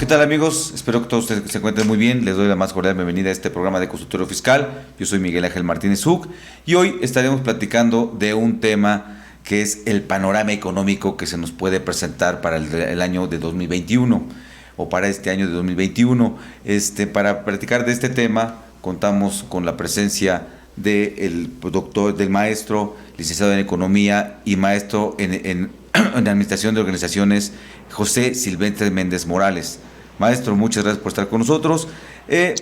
¿Qué tal, amigos? Espero que todos se encuentren muy bien. Les doy la más cordial bienvenida a este programa de consultorio fiscal. Yo soy Miguel Ángel Martínez Uc y hoy estaremos platicando de un tema que es el panorama económico que se nos puede presentar para el año de 2021 o para este año de 2021. Para platicar de este tema contamos con la presencia del doctor, del maestro, licenciado en Economía y maestro en Administración de Organizaciones, José Silvestre Méndez Morales. Maestro, muchas gracias por estar con nosotros.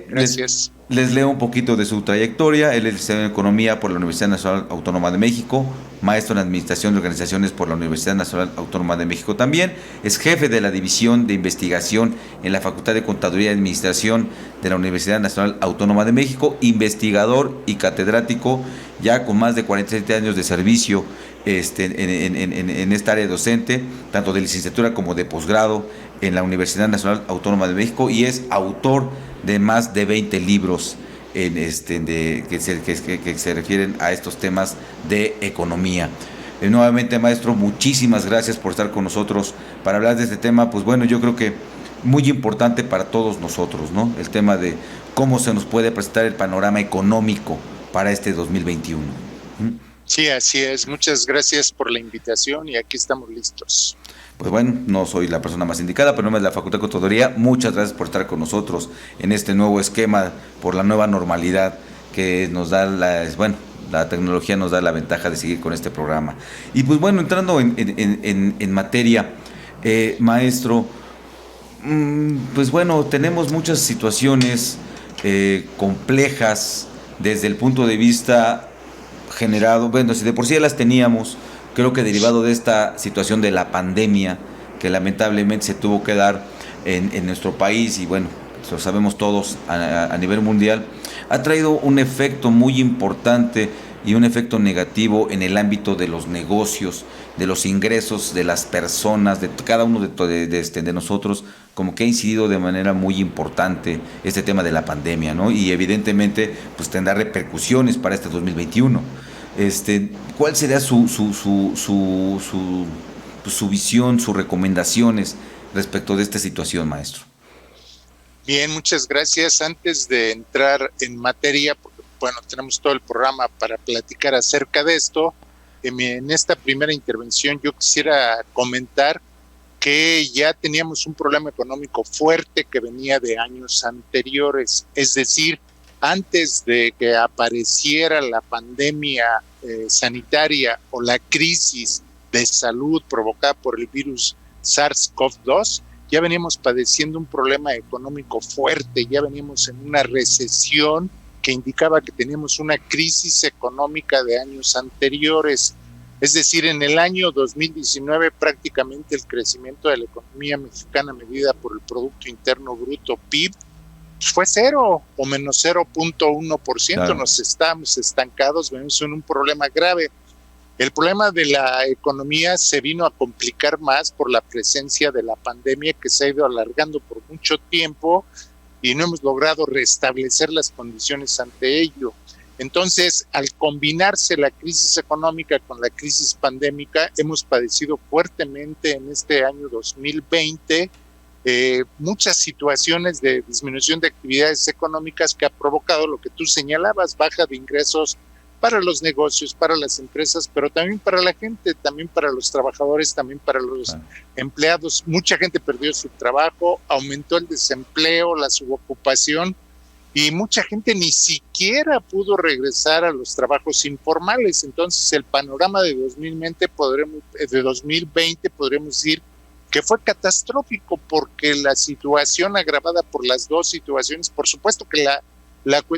Gracias. Les leo un poquito de su trayectoria. Él es licenciado en Economía por la Universidad Nacional Autónoma de México, maestro en Administración de Organizaciones por la Universidad Nacional Autónoma de México también. Es jefe de la División de Investigación en la Facultad de Contaduría y Administración de la Universidad Nacional Autónoma de México, investigador y catedrático, ya con más de 47 años de servicio en esta área docente, tanto de licenciatura como de posgrado en la Universidad Nacional Autónoma de México, y es autor de más de 20 libros que se refieren a estos temas de economía. Nuevamente, maestro, muchísimas gracias por estar con nosotros para hablar de este tema, pues bueno, yo creo que muy importante para todos nosotros, ¿no? El tema de cómo se nos puede presentar el panorama económico para este 2021. Sí, así es. Muchas gracias por la invitación y aquí estamos listos. Pues bueno, no soy la persona más indicada, pero no es la Facultad de Contaduría. Muchas gracias por estar con nosotros en este nuevo esquema, por la nueva normalidad que nos da la tecnología nos da la ventaja de seguir con este programa. Y pues bueno, entrando en materia, maestro, pues bueno, tenemos muchas situaciones complejas desde el punto de vista generado, bueno, si de por sí ya las teníamos, creo que derivado de esta situación de la pandemia que lamentablemente se tuvo que dar en nuestro país, y bueno, lo sabemos todos a nivel mundial, ha traído un efecto muy importante y un efecto negativo en el ámbito de los negocios, de los ingresos de las personas, de cada uno de nosotros, como que ha incidido de manera muy importante este tema de la pandemia, ¿no? Y evidentemente pues tendrá repercusiones para este 2021. ¿Cuál sería su visión, sus recomendaciones respecto de esta situación, maestro? Bien, muchas gracias. Antes de entrar en materia, porque bueno, tenemos todo el programa para platicar acerca de esto, en esta primera intervención yo quisiera comentar que ya teníamos un problema económico fuerte que venía de años anteriores, es decir, antes de que apareciera la pandemia sanitaria o la crisis de salud provocada por el virus SARS-CoV-2, ya veníamos padeciendo un problema económico fuerte, ya veníamos en una recesión que indicaba que teníamos una crisis económica de años anteriores. Es decir, en el año 2019 prácticamente el crecimiento de la economía mexicana medida por el Producto Interno Bruto, PIB, pues fue cero o menos 0.1%. Claro. Nos estamos estancados, venimos en un problema grave. El problema de la economía se vino a complicar más por la presencia de la pandemia que se ha ido alargando por mucho tiempo y no hemos logrado restablecer las condiciones ante ello. Entonces, al combinarse la crisis económica con la crisis pandémica, hemos padecido fuertemente en este año 2020 muchas situaciones de disminución de actividades económicas que ha provocado lo que tú señalabas, baja de ingresos para los negocios, para las empresas, pero también para la gente, también para los trabajadores, también para los empleados. Mucha gente perdió su trabajo, aumentó el desempleo, la subocupación, y mucha gente ni siquiera pudo regresar a los trabajos informales. Entonces el panorama de 2020 podremos decir que fue catastrófico, porque la situación agravada por las dos situaciones, por supuesto que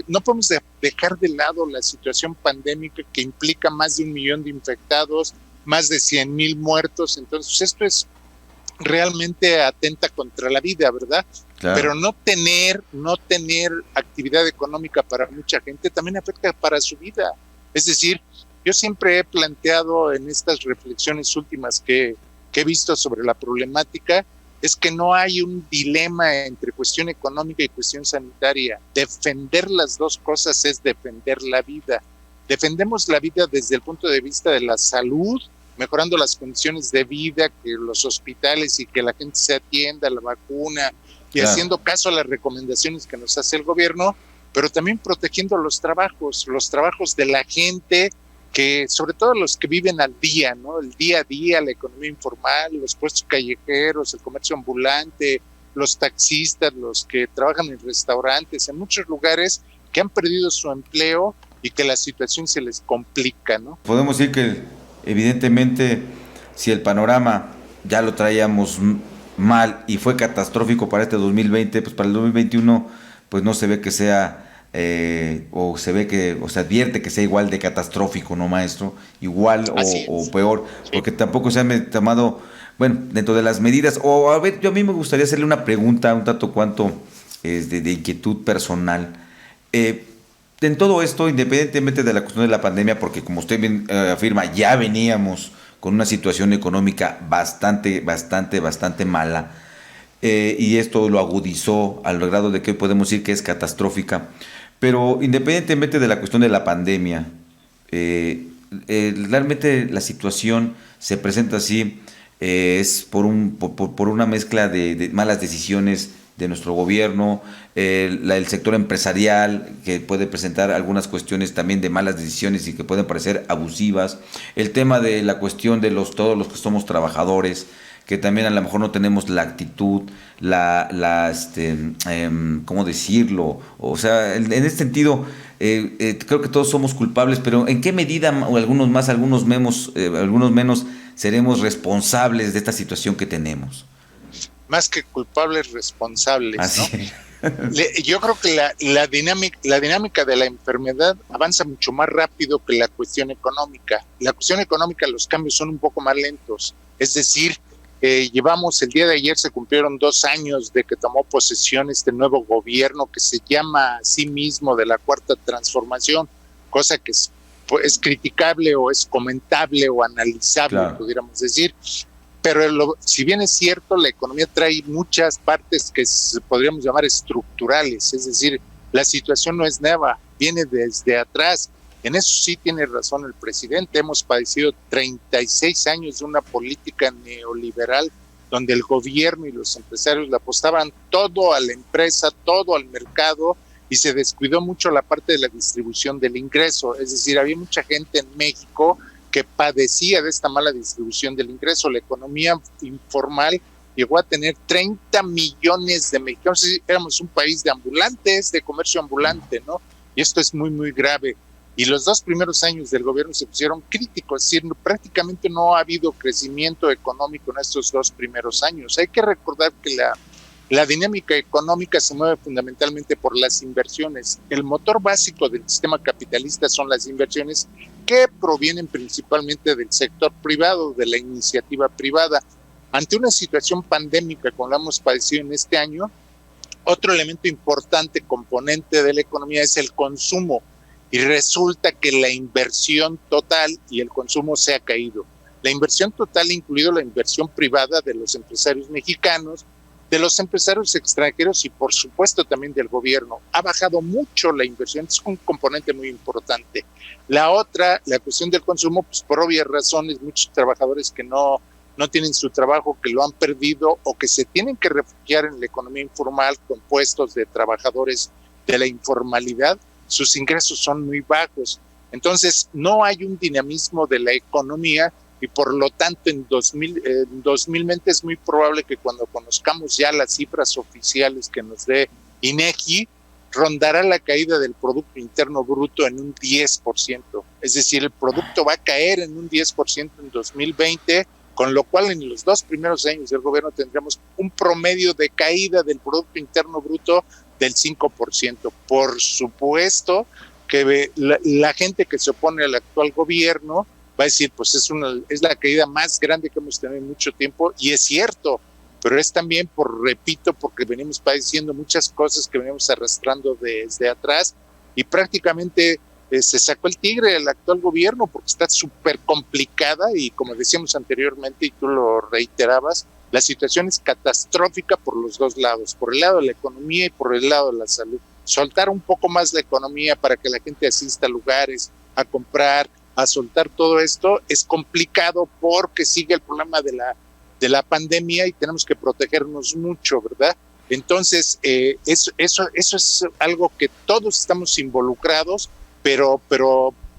no podemos dejar de lado la situación pandémica que implica más de 1 millón de infectados, más de 100,000 muertos. Entonces esto es realmente atenta contra la vida, ¿verdad? Claro. Pero no tener actividad económica para mucha gente también afecta para su vida. Es decir, yo siempre he planteado en estas reflexiones últimas que he visto sobre la problemática, es que no hay un dilema entre cuestión económica y cuestión sanitaria. Defender las dos cosas es defender la vida. Defendemos la vida desde el punto de vista de la salud, mejorando las condiciones de vida, que los hospitales y que la gente se atienda, la vacuna, y Claro. haciendo caso a las recomendaciones que nos hace el gobierno, pero también protegiendo los trabajos de la gente, que sobre todo los que viven al día, ¿no? El día a día, la economía informal, los puestos callejeros, el comercio ambulante, los taxistas, los que trabajan en restaurantes, en muchos lugares que han perdido su empleo y que la situación se les complica, ¿no? Podemos decir que evidentemente si el panorama ya lo traíamos mal y fue catastrófico para este 2020, pues para el 2021 pues no se ve que sea o se ve que, o se advierte que sea igual de catastrófico, ¿no, maestro? Igual o peor, porque tampoco se han tomado, bueno, dentro de las medidas, o a ver, a mí me gustaría hacerle una pregunta, un tanto cuanto de inquietud personal. En todo esto, independientemente de la cuestión de la pandemia, porque como usted bien afirma, ya veníamos con una situación económica bastante mala, y esto lo agudizó al grado de que hoy podemos decir que es catastrófica. Pero independientemente de la cuestión de la pandemia, realmente la situación se presenta así, es por una mezcla de malas decisiones de nuestro gobierno, el sector empresarial, que puede presentar algunas cuestiones también de malas decisiones y que pueden parecer abusivas, el tema de la cuestión de todos los que somos trabajadores, que también a lo mejor no tenemos la actitud, ¿cómo decirlo? O sea, en este sentido, creo que todos somos culpables, pero ¿en qué medida, o algunos más, algunos menos, seremos responsables de esta situación que tenemos? Más que culpables, responsables, Así. ¿no? Yo creo que la dinámica de la enfermedad avanza mucho más rápido que la cuestión económica. La cuestión económica, los cambios son un poco más lentos. Es decir, el día de ayer se cumplieron 2 años de que tomó posesión este nuevo gobierno que se llama a sí mismo de la Cuarta Transformación, cosa que es criticable o es comentable o analizable, claro, pudiéramos decir. Pero si bien es cierto, la economía trae muchas partes que podríamos llamar estructurales, es decir, la situación no es nueva, viene desde atrás. En eso sí tiene razón el presidente. Hemos padecido 36 años de una política neoliberal donde el gobierno y los empresarios le apostaban todo a la empresa, todo al mercado, y se descuidó mucho la parte de la distribución del ingreso. Es decir, había mucha gente en México que padecía de esta mala distribución del ingreso. La economía informal llegó a tener 30 millones de mexicanos. Éramos un país de ambulantes, de comercio ambulante, ¿no? Y esto es muy grave. Y los 2 primeros años del gobierno se pusieron críticos, es decir, prácticamente no ha habido crecimiento económico en estos 2 primeros años. Hay que recordar que la dinámica económica se mueve fundamentalmente por las inversiones. El motor básico del sistema capitalista son las inversiones que provienen principalmente del sector privado, de la iniciativa privada. Ante una situación pandémica como la hemos padecido en este año, otro elemento importante, componente de la economía, es el consumo. Y resulta que la inversión total y el consumo se ha caído. La inversión total, incluido la inversión privada de los empresarios mexicanos, de los empresarios extranjeros y por supuesto también del gobierno. Ha bajado mucho la inversión, es un componente muy importante. La otra, la cuestión del consumo, pues por obvias razones, muchos trabajadores que no tienen su trabajo, que lo han perdido o que se tienen que refugiar en la economía informal con puestos de trabajadores de la informalidad, sus ingresos son muy bajos. Entonces, no hay un dinamismo de la economía y por lo tanto en 2020 es muy probable que cuando conozcamos ya las cifras oficiales que nos dé INEGI, rondará la caída del Producto Interno Bruto en un 10%. Es decir, el producto va a caer en un 10% en 2020, con lo cual en los 2 primeros años del gobierno tendremos un promedio de caída del Producto Interno Bruto del 5%. Por supuesto que la gente que se opone al actual gobierno va a decir, pues es la caída más grande que hemos tenido en mucho tiempo, y es cierto, pero es también, porque venimos padeciendo muchas cosas que venimos arrastrando desde atrás, y prácticamente se sacó el tigre del actual gobierno porque está súper complicada, y como decíamos anteriormente, y tú lo reiterabas, la situación es catastrófica por los 2 lados, por el lado de la economía y por el lado de la salud. Soltar un poco más la economía para que la gente asista a lugares, a comprar, a soltar todo esto. Es complicado porque sigue el problema de la pandemia y tenemos que protegernos mucho, ¿verdad? Entonces, eso es algo que todos estamos involucrados, pero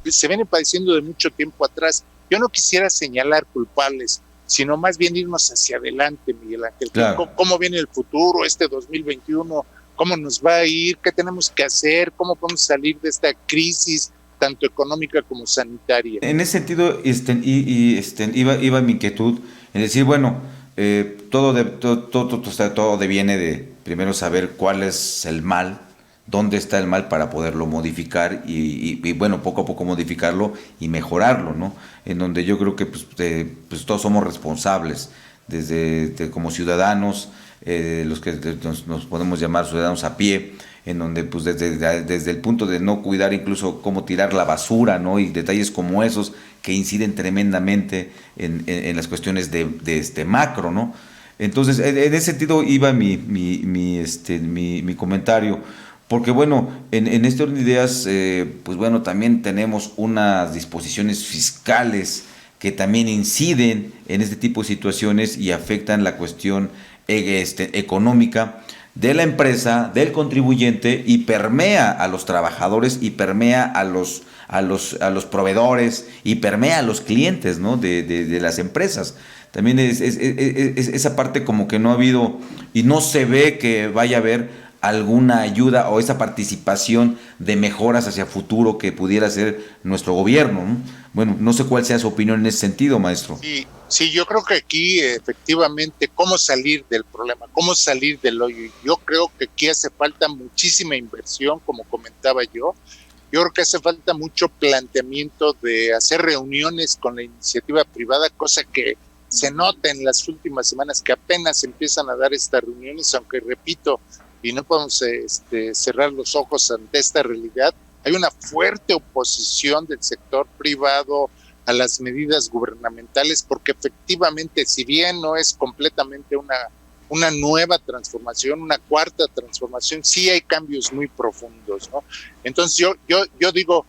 se viene padeciendo de mucho tiempo atrás. Yo no quisiera señalar culpables, sino más bien irnos hacia adelante, Miguel Ángel. Claro. ¿Cómo viene el futuro, este 2021? ¿Cómo nos va a ir? ¿Qué tenemos que hacer? ¿Cómo podemos salir de esta crisis, tanto económica como sanitaria? En ese sentido, iba mi inquietud en decir, bueno, todo deviene de primero saber cuál es el mal, dónde está el mal para poderlo modificar y bueno, poco a poco modificarlo y mejorarlo, ¿no? En donde yo creo que pues todos somos responsables, como ciudadanos, los que nos podemos llamar ciudadanos a pie, en donde pues desde el punto de no cuidar incluso cómo tirar la basura, ¿no? Y detalles como esos que inciden tremendamente en las cuestiones de este macro, ¿no? Entonces, en ese sentido iba mi comentario, porque bueno, en este orden de ideas, pues bueno, también tenemos unas disposiciones fiscales que también inciden en este tipo de situaciones y afectan la cuestión económica de la empresa, del contribuyente, y permea a los trabajadores y permea a los proveedores y permea a los clientes, ¿no? de las empresas. También es esa parte como que no ha habido y no se ve que vaya a haber alguna ayuda o esa participación de mejoras hacia futuro que pudiera hacer nuestro gobierno, ¿no? Bueno, no sé cuál sea su opinión en ese sentido, maestro. Sí, yo creo que aquí efectivamente cómo salir del problema, cómo salir del hoyo. Yo creo que aquí hace falta muchísima inversión, como comentaba yo. Yo creo que hace falta mucho planteamiento de hacer reuniones con la iniciativa privada, cosa que se nota en las últimas semanas que apenas empiezan a dar estas reuniones, aunque repito, y no podemos cerrar los ojos ante esta realidad, hay una fuerte oposición del sector privado a las medidas gubernamentales, porque efectivamente, si bien no es completamente una nueva transformación, una cuarta transformación, sí hay cambios muy profundos, ¿no? Entonces yo digo,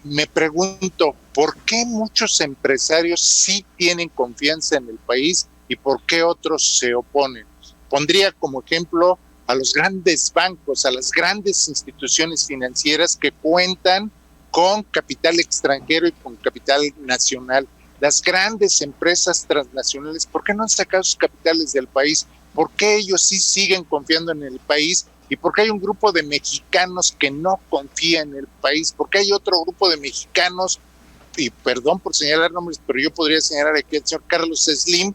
me pregunto, ¿por qué muchos empresarios sí tienen confianza en el país y por qué otros se oponen? Pondría como ejemplo a los grandes bancos, a las grandes instituciones financieras que cuentan con capital extranjero y con capital nacional. Las grandes empresas transnacionales, ¿por qué no han sacado sus capitales del país? ¿Por qué ellos sí siguen confiando en el país? ¿Y por qué hay un grupo de mexicanos que no confía en el país? ¿Por qué hay otro grupo de mexicanos, y perdón por señalar nombres, pero yo podría señalar aquí al señor Carlos Slim,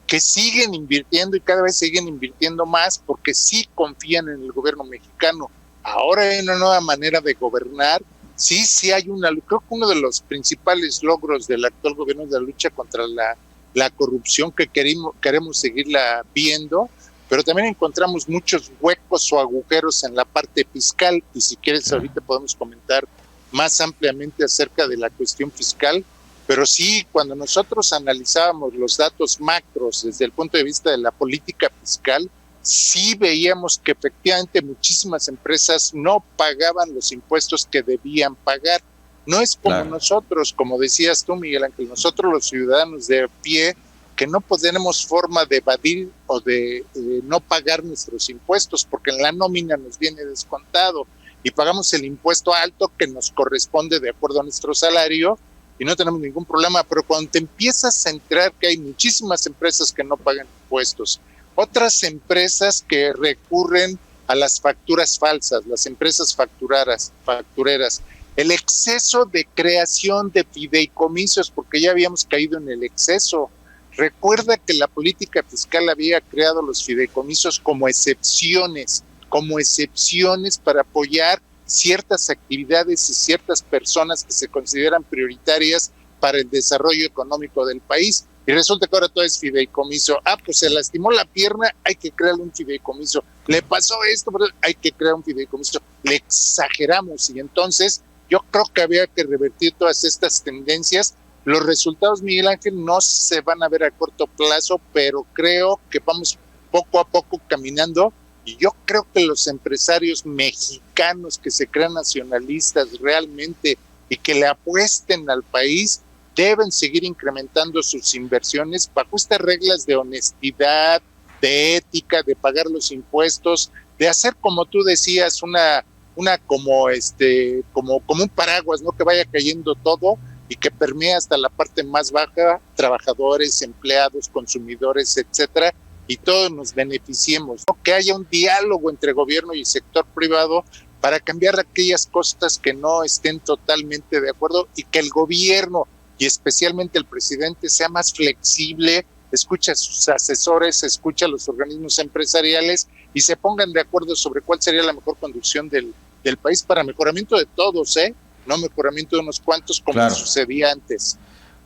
que siguen invirtiendo y cada vez siguen invirtiendo más porque sí confían en el gobierno mexicano? Ahora hay una nueva manera de gobernar. Sí hay creo que uno de los principales logros del actual gobierno es la lucha contra la corrupción, que queremos seguirla viendo, pero también encontramos muchos huecos o agujeros en la parte fiscal, y si quieres ahorita podemos comentar más ampliamente acerca de la cuestión fiscal. Pero sí, cuando nosotros analizábamos los datos macros desde el punto de vista de la política fiscal, sí veíamos que efectivamente muchísimas empresas no pagaban los impuestos que debían pagar. No es como nosotros, como decías tú, Miguel Ángel, nosotros los ciudadanos de pie, que no tenemos forma de evadir o de no pagar nuestros impuestos, porque en la nómina nos viene descontado y pagamos el impuesto alto que nos corresponde de acuerdo a nuestro salario, y no tenemos ningún problema. Pero cuando te empiezas a enterar que hay muchísimas empresas que no pagan impuestos, otras empresas que recurren a las facturas falsas, las empresas factureras, el exceso de creación de fideicomisos, porque ya habíamos caído en el exceso. Recuerda que la política fiscal había creado los fideicomisos como excepciones para apoyar ciertas actividades y ciertas personas que se consideran prioritarias para el desarrollo económico del país. Y resulta que ahora todo es fideicomiso. Pues se lastimó la pierna, hay que crearle un fideicomiso. Le pasó esto, pero hay que crear un fideicomiso. Le exageramos, y entonces yo creo que había que revertir todas estas tendencias. Los resultados, Miguel Ángel, no se van a ver a corto plazo, pero creo que vamos poco a poco caminando. Y yo creo que los empresarios mexicanos que se crean nacionalistas realmente y que le apuesten al país, deben seguir incrementando sus inversiones bajo estas reglas de honestidad, de ética, de pagar los impuestos, de hacer, como tú decías, una como un paraguas, ¿no? Que vaya cayendo todo y que permee hasta la parte más baja, trabajadores, empleados, consumidores, etcétera, y todos nos beneficiemos, ¿no? Que haya un diálogo entre gobierno y sector privado para cambiar aquellas cosas que no estén totalmente de acuerdo, y que el gobierno y especialmente el presidente sea más flexible, escucha a sus asesores, escucha a los organismos empresariales y se pongan de acuerdo sobre cuál sería la mejor conducción del país para mejoramiento de todos, no mejoramiento de unos cuantos como Claro. sucedía antes.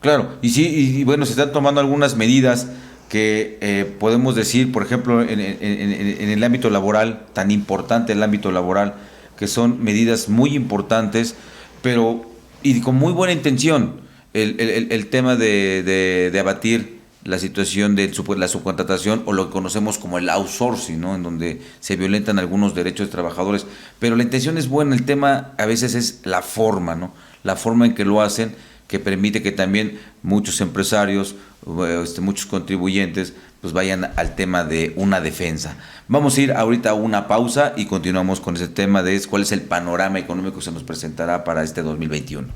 Claro, y sí, y bueno, se están tomando algunas medidas que podemos decir, por ejemplo, en el ámbito laboral, tan importante el ámbito laboral, que son medidas muy importantes, pero y con muy buena intención, el tema de abatir la situación de la subcontratación o lo que conocemos como el outsourcing, ¿no? En donde se violentan algunos derechos de trabajadores, pero la intención es buena, el tema a veces es la forma, ¿no? La forma en que lo hacen, que permite que también muchos empresarios, muchos contribuyentes, pues vayan al tema de una defensa. Vamos a ir ahorita a una pausa y continuamos con ese tema de cuál es el panorama económico que se nos presentará para este 2021.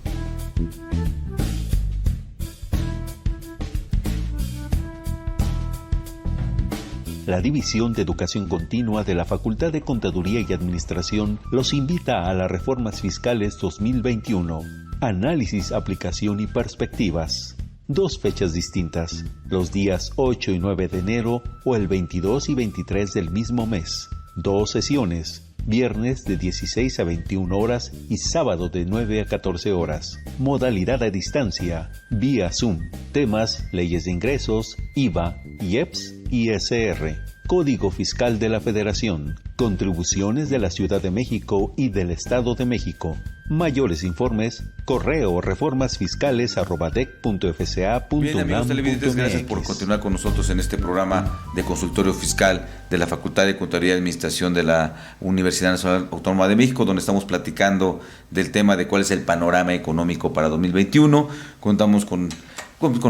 La División de Educación Continua de la Facultad de Contaduría y Administración los invita a las Reformas Fiscales 2021. Análisis, aplicación y perspectivas. 2 fechas distintas, los días 8 y 9 de enero o el 22 y 23 del mismo mes. 2 sesiones, viernes de 16 a 21 horas y sábado de 9 a 14 horas. Modalidad a distancia, vía Zoom. Temas, leyes de ingresos, IVA, IEPS, ISR. Código Fiscal de la Federación, contribuciones de la Ciudad de México y del Estado de México. Mayores informes, correo reformasfiscales@dec.fca.unam.mx. Bien, amigos televidentes, gracias por continuar con nosotros en este programa de consultorio fiscal de la Facultad de Contaduría y Administración de la Universidad Nacional Autónoma de México, donde estamos platicando del tema de cuál es el panorama económico para 2021. Contamos con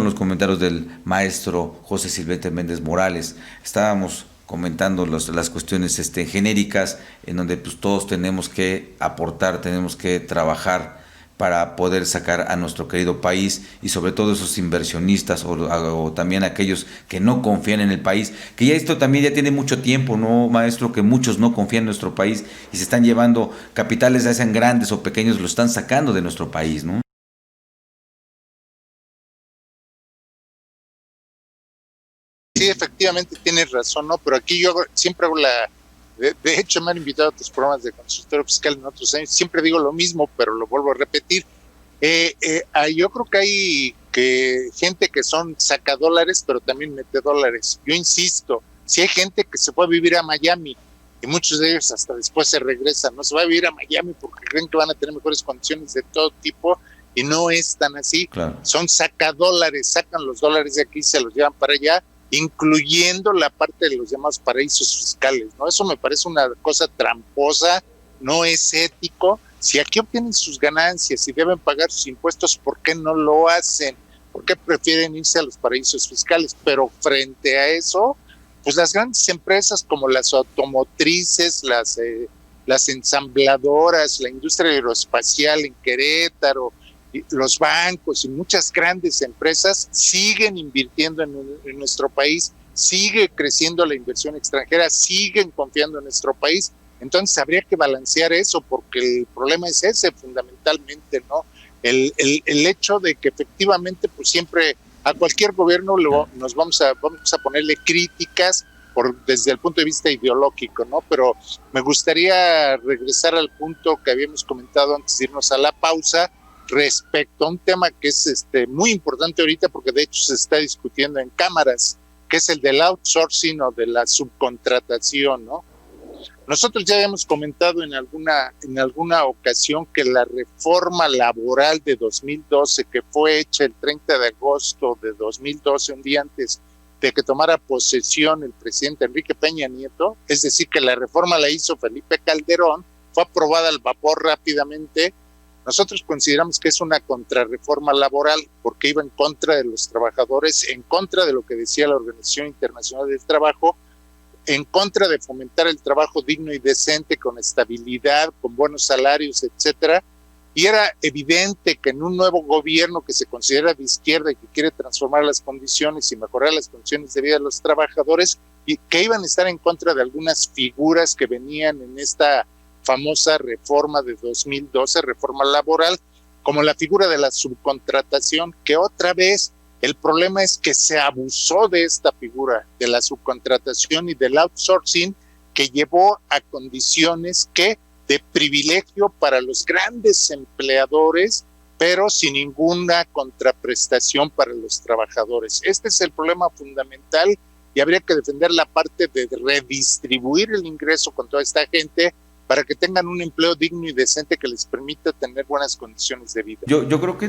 los comentarios del maestro José Silvestre Méndez Morales. Estábamos comentando las cuestiones genéricas, en donde pues todos tenemos que aportar, tenemos que trabajar para poder sacar a nuestro querido país, y sobre todo esos inversionistas o también aquellos que no confían en el país, que ya esto también ya tiene mucho tiempo, ¿no, maestro? Que muchos no confían en nuestro país y se están llevando capitales, ya sean grandes o pequeños, lo están sacando de nuestro país, ¿no? Sí, efectivamente tienes razón, ¿no? Pero aquí yo siempre hago de hecho me han invitado a otros programas de consultorio fiscal en otros años, siempre digo lo mismo, pero lo vuelvo a repetir. Yo creo que hay gente que son sacadólares, pero también metedólares. Yo insisto, si hay gente que se fue a vivir a Miami, y muchos de ellos hasta después se regresan, no se va a vivir a Miami porque creen que van a tener mejores condiciones de todo tipo, y no es tan así. Claro. Son sacadólares, sacan los dólares de aquí y se los llevan para allá, incluyendo la parte de los llamados paraísos fiscales, ¿no? Eso me parece una cosa tramposa, no es ético. Si aquí obtienen sus ganancias y deben pagar sus impuestos, ¿por qué no lo hacen? ¿Por qué prefieren irse a los paraísos fiscales? Pero frente a eso, pues las grandes empresas como las automotrices, las ensambladoras, la industria aeroespacial en Querétaro, los bancos y muchas grandes empresas siguen invirtiendo en nuestro país, sigue creciendo la inversión extranjera, siguen confiando en nuestro país. Entonces habría que balancear eso, porque el problema es ese fundamentalmente, ¿no? El hecho de que efectivamente pues siempre a cualquier gobierno nos vamos a ponerle críticas desde el punto de vista ideológico, ¿no? Pero me gustaría regresar al punto que habíamos comentado antes de irnos a la pausa, respecto a un tema que es muy importante ahorita, porque de hecho se está discutiendo en cámaras, que es el del outsourcing o de la subcontratación, ¿no? Nosotros ya habíamos comentado en alguna ocasión que la reforma laboral de 2012, que fue hecha el 30 de agosto de 2012, un día antes de que tomara posesión el presidente Enrique Peña Nieto, es decir, que la reforma la hizo Felipe Calderón, fue aprobada al vapor rápidamente, Nosotros consideramos que es una contrarreforma laboral porque iba en contra de los trabajadores, en contra de lo que decía la Organización Internacional del Trabajo, en contra de fomentar el trabajo digno y decente, con estabilidad, con buenos salarios, etcétera. Y era evidente que en un nuevo gobierno que se considera de izquierda y que quiere transformar las condiciones y mejorar las condiciones de vida de los trabajadores, y que iban a estar en contra de algunas figuras que venían en esta famosa reforma de 2012, reforma laboral, como la figura de la subcontratación, que otra vez el problema es que se abusó de esta figura de la subcontratación y del outsourcing, que llevó a condiciones de privilegio para los grandes empleadores, pero sin ninguna contraprestación para los trabajadores. Este es el problema fundamental y habría que defender la parte de redistribuir el ingreso con toda esta gente para que tengan un empleo digno y decente que les permita tener buenas condiciones de vida. Yo creo que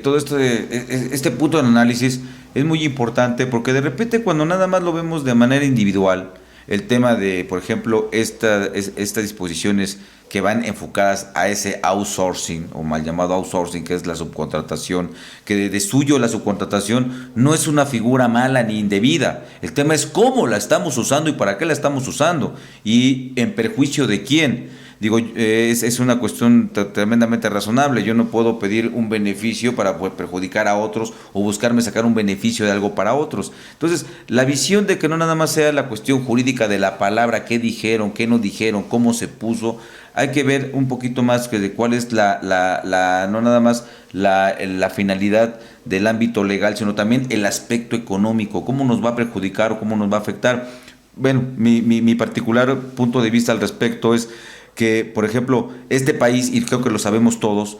todo esto este punto de análisis es muy importante, porque de repente cuando nada más lo vemos de manera individual, el tema de, por ejemplo, estas disposiciones que van enfocadas a ese outsourcing, o mal llamado outsourcing, que es la subcontratación, que de suyo la subcontratación no es una figura mala ni indebida. El tema es cómo la estamos usando y para qué la estamos usando, y en perjuicio de quién. Digo, es una cuestión tremendamente razonable. Yo no puedo pedir un beneficio para perjudicar a otros o buscarme sacar un beneficio de algo para otros. Entonces, la visión de que no nada más sea la cuestión jurídica de la palabra, qué dijeron, qué no dijeron, cómo se puso, hay que ver un poquito más que de cuál es no nada más la finalidad del ámbito legal, sino también el aspecto económico, cómo nos va a perjudicar o cómo nos va a afectar. Bueno, mi particular punto de vista al respecto es que, por ejemplo, este país, y creo que lo sabemos todos,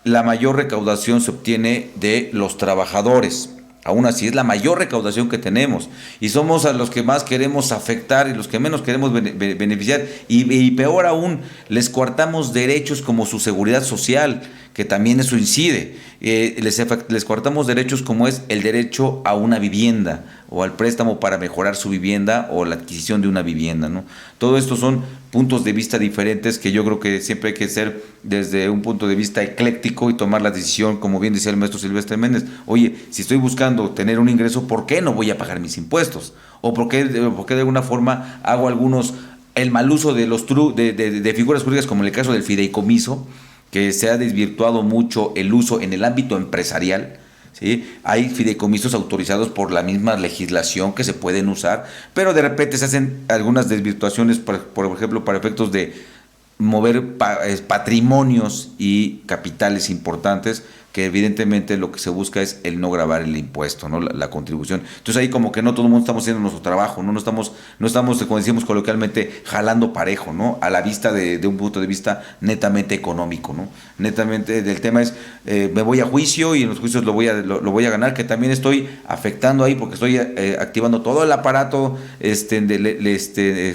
la mayor recaudación se obtiene de los trabajadores. Aún así, es la mayor recaudación que tenemos. Y somos a los que más queremos afectar y los que menos queremos beneficiar. Y peor aún, les coartamos derechos como su seguridad social, que también eso incide. Les coartamos derechos como es el derecho a una vivienda, o al préstamo para mejorar su vivienda, o la adquisición de una vivienda, ¿no? Todo esto son puntos de vista diferentes que yo creo que siempre hay que ser desde un punto de vista ecléctico y tomar la decisión, como bien decía el maestro Silvestre Méndez. Oye, si estoy buscando tener un ingreso, ¿por qué no voy a pagar mis impuestos? ¿O por qué de alguna forma hago el mal uso de figuras jurídicas, como en el caso del fideicomiso, que se ha desvirtuado mucho el uso en el ámbito empresarial? ¿Sí? Hay fideicomisos autorizados por la misma legislación que se pueden usar, pero de repente se hacen algunas desvirtuaciones, por ejemplo, para efectos de mover patrimonios y capitales importantes, que evidentemente lo que se busca es el no gravar el impuesto, ¿no? La contribución. Entonces ahí como que no todo el mundo estamos haciendo nuestro trabajo, no estamos, como decimos coloquialmente, jalando parejo, ¿no? A la vista de un punto de vista netamente económico, ¿no? Netamente el tema es, me voy a juicio y en los juicios lo voy a ganar, que también estoy afectando ahí porque estoy activando todo el aparato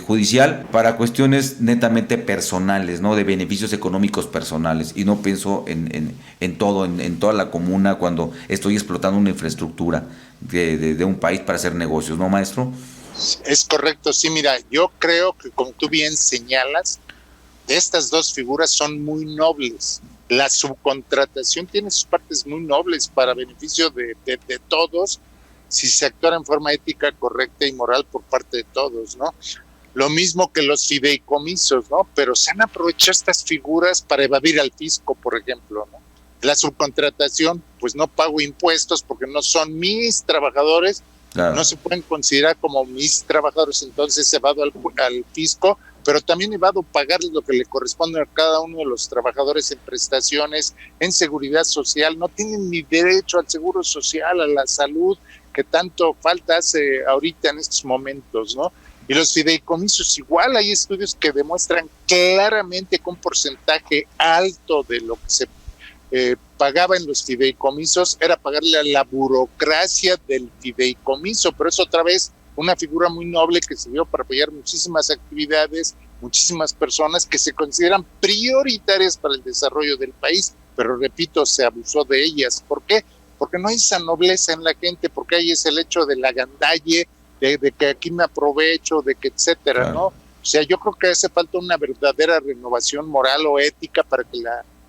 judicial para cuestiones netamente personales, ¿no? De beneficios económicos personales, y no pienso en toda la comuna cuando estoy explotando una infraestructura de un país para hacer negocios, ¿no, maestro? Es correcto, sí, mira, yo creo que, como tú bien señalas, estas dos figuras son muy nobles. La subcontratación tiene sus partes muy nobles para beneficio de todos, si se actuara en forma ética, correcta y moral por parte de todos, ¿no? Lo mismo que los fideicomisos, ¿no? Pero se han aprovechado estas figuras para evadir al fisco, por ejemplo, ¿no? La subcontratación, pues no pago impuestos porque no son mis trabajadores, claro. No se pueden considerar como mis trabajadores, entonces evado al fisco, pero también evado pagarles lo que le corresponde a cada uno de los trabajadores en prestaciones, en seguridad social. No tienen ni derecho al seguro social, a la salud, que tanto falta hace ahorita en estos momentos, ¿no? Y los fideicomisos igual, hay estudios que demuestran claramente que un porcentaje alto de lo que se pagaba en los fideicomisos era pagarle a la burocracia del fideicomiso, pero es otra vez una figura muy noble que sirvió para apoyar muchísimas actividades, muchísimas personas que se consideran prioritarias para el desarrollo del país, pero repito, se abusó de ellas. ¿Por qué? Porque no hay esa nobleza en la gente, porque hay ese hecho de la gandalle, de que aquí me aprovecho, de que etcétera, claro. ¿No? O sea, yo creo que hace falta una verdadera renovación moral o ética para que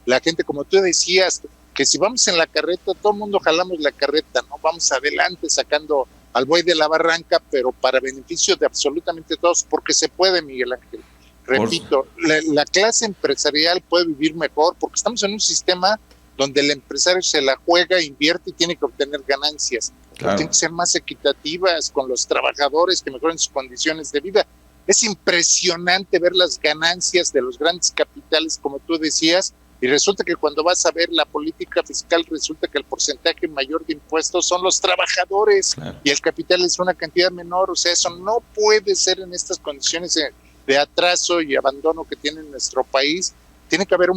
la gente, como tú decías, que si vamos en la carreta, todo el mundo jalamos la carreta, ¿no? Vamos adelante sacando al buey de la barranca, pero para beneficio de absolutamente todos, porque se puede, Miguel Ángel. Repito, la clase empresarial puede vivir mejor, porque estamos en un sistema donde el empresario se la juega, invierte y tiene que obtener ganancias. Claro. Tienen que ser más equitativas con los trabajadores, que mejoren sus condiciones de vida. Es impresionante ver las ganancias de los grandes capitales, como tú decías, y resulta que cuando vas a ver la política fiscal, resulta que el porcentaje mayor de impuestos son los trabajadores, claro, y el capital es una cantidad menor. O sea, eso no puede ser en estas condiciones de atraso y abandono que tiene nuestro país. Tiene que haber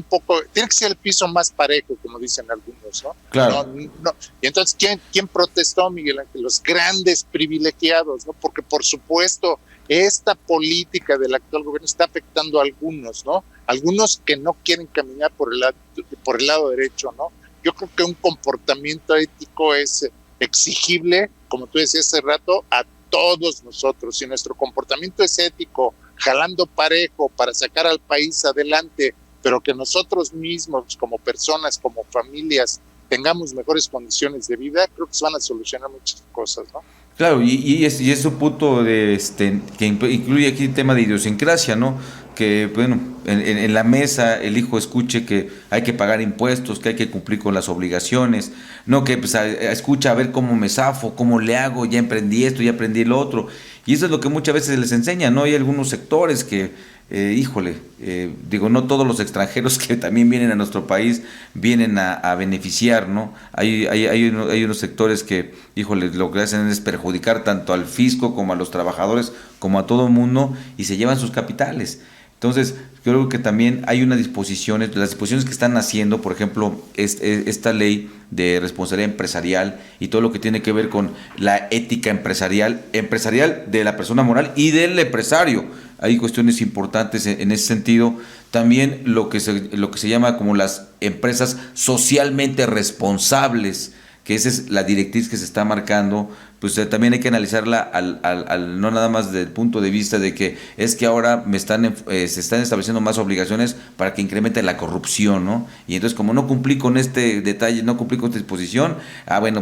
tiene que ser el piso más parejo, como dicen algunos, ¿no? Claro. No. Y entonces, ¿quién protestó, Miguel Ángel? Los grandes privilegiados, ¿no? Porque, por supuesto, esta política del actual gobierno está afectando a algunos, ¿no? Algunos que no quieren caminar por el lado derecho, ¿no? Yo creo que un comportamiento ético es exigible, como tú decías hace rato, a todos nosotros. Si nuestro comportamiento es ético, jalando parejo para sacar al país adelante, pero que nosotros mismos, como personas, como familias, tengamos mejores condiciones de vida, creo que se van a solucionar muchas cosas, ¿no? Claro, y es un punto que incluye aquí el tema de idiosincrasia, ¿no? Que, bueno, en la mesa el hijo escuche que hay que pagar impuestos, que hay que cumplir con las obligaciones, no que pues escucha a ver cómo me zafo, cómo le hago, ya emprendí esto, ya aprendí lo otro. Y eso es lo que muchas veces les enseña, ¿no? Hay algunos sectores que, no todos los extranjeros que también vienen a nuestro país vienen a beneficiar, ¿no? Hay unos sectores que, lo que hacen es perjudicar tanto al fisco como a los trabajadores, como a todo el mundo, y se llevan sus capitales. Entonces, creo que también hay unas disposiciones, las disposiciones que están haciendo, por ejemplo, esta ley de responsabilidad empresarial y todo lo que tiene que ver con la ética empresarial de la persona moral y del empresario. Hay cuestiones importantes en ese sentido. También lo que se llama como las empresas socialmente responsables, que esa es la directriz que se está marcando. Pues también hay que analizarla no nada más desde el punto de vista de que es que ahora se están estableciendo más obligaciones para que incremente la corrupción, ¿no? Y entonces, como no cumplí con este detalle, no cumplí con esta disposición,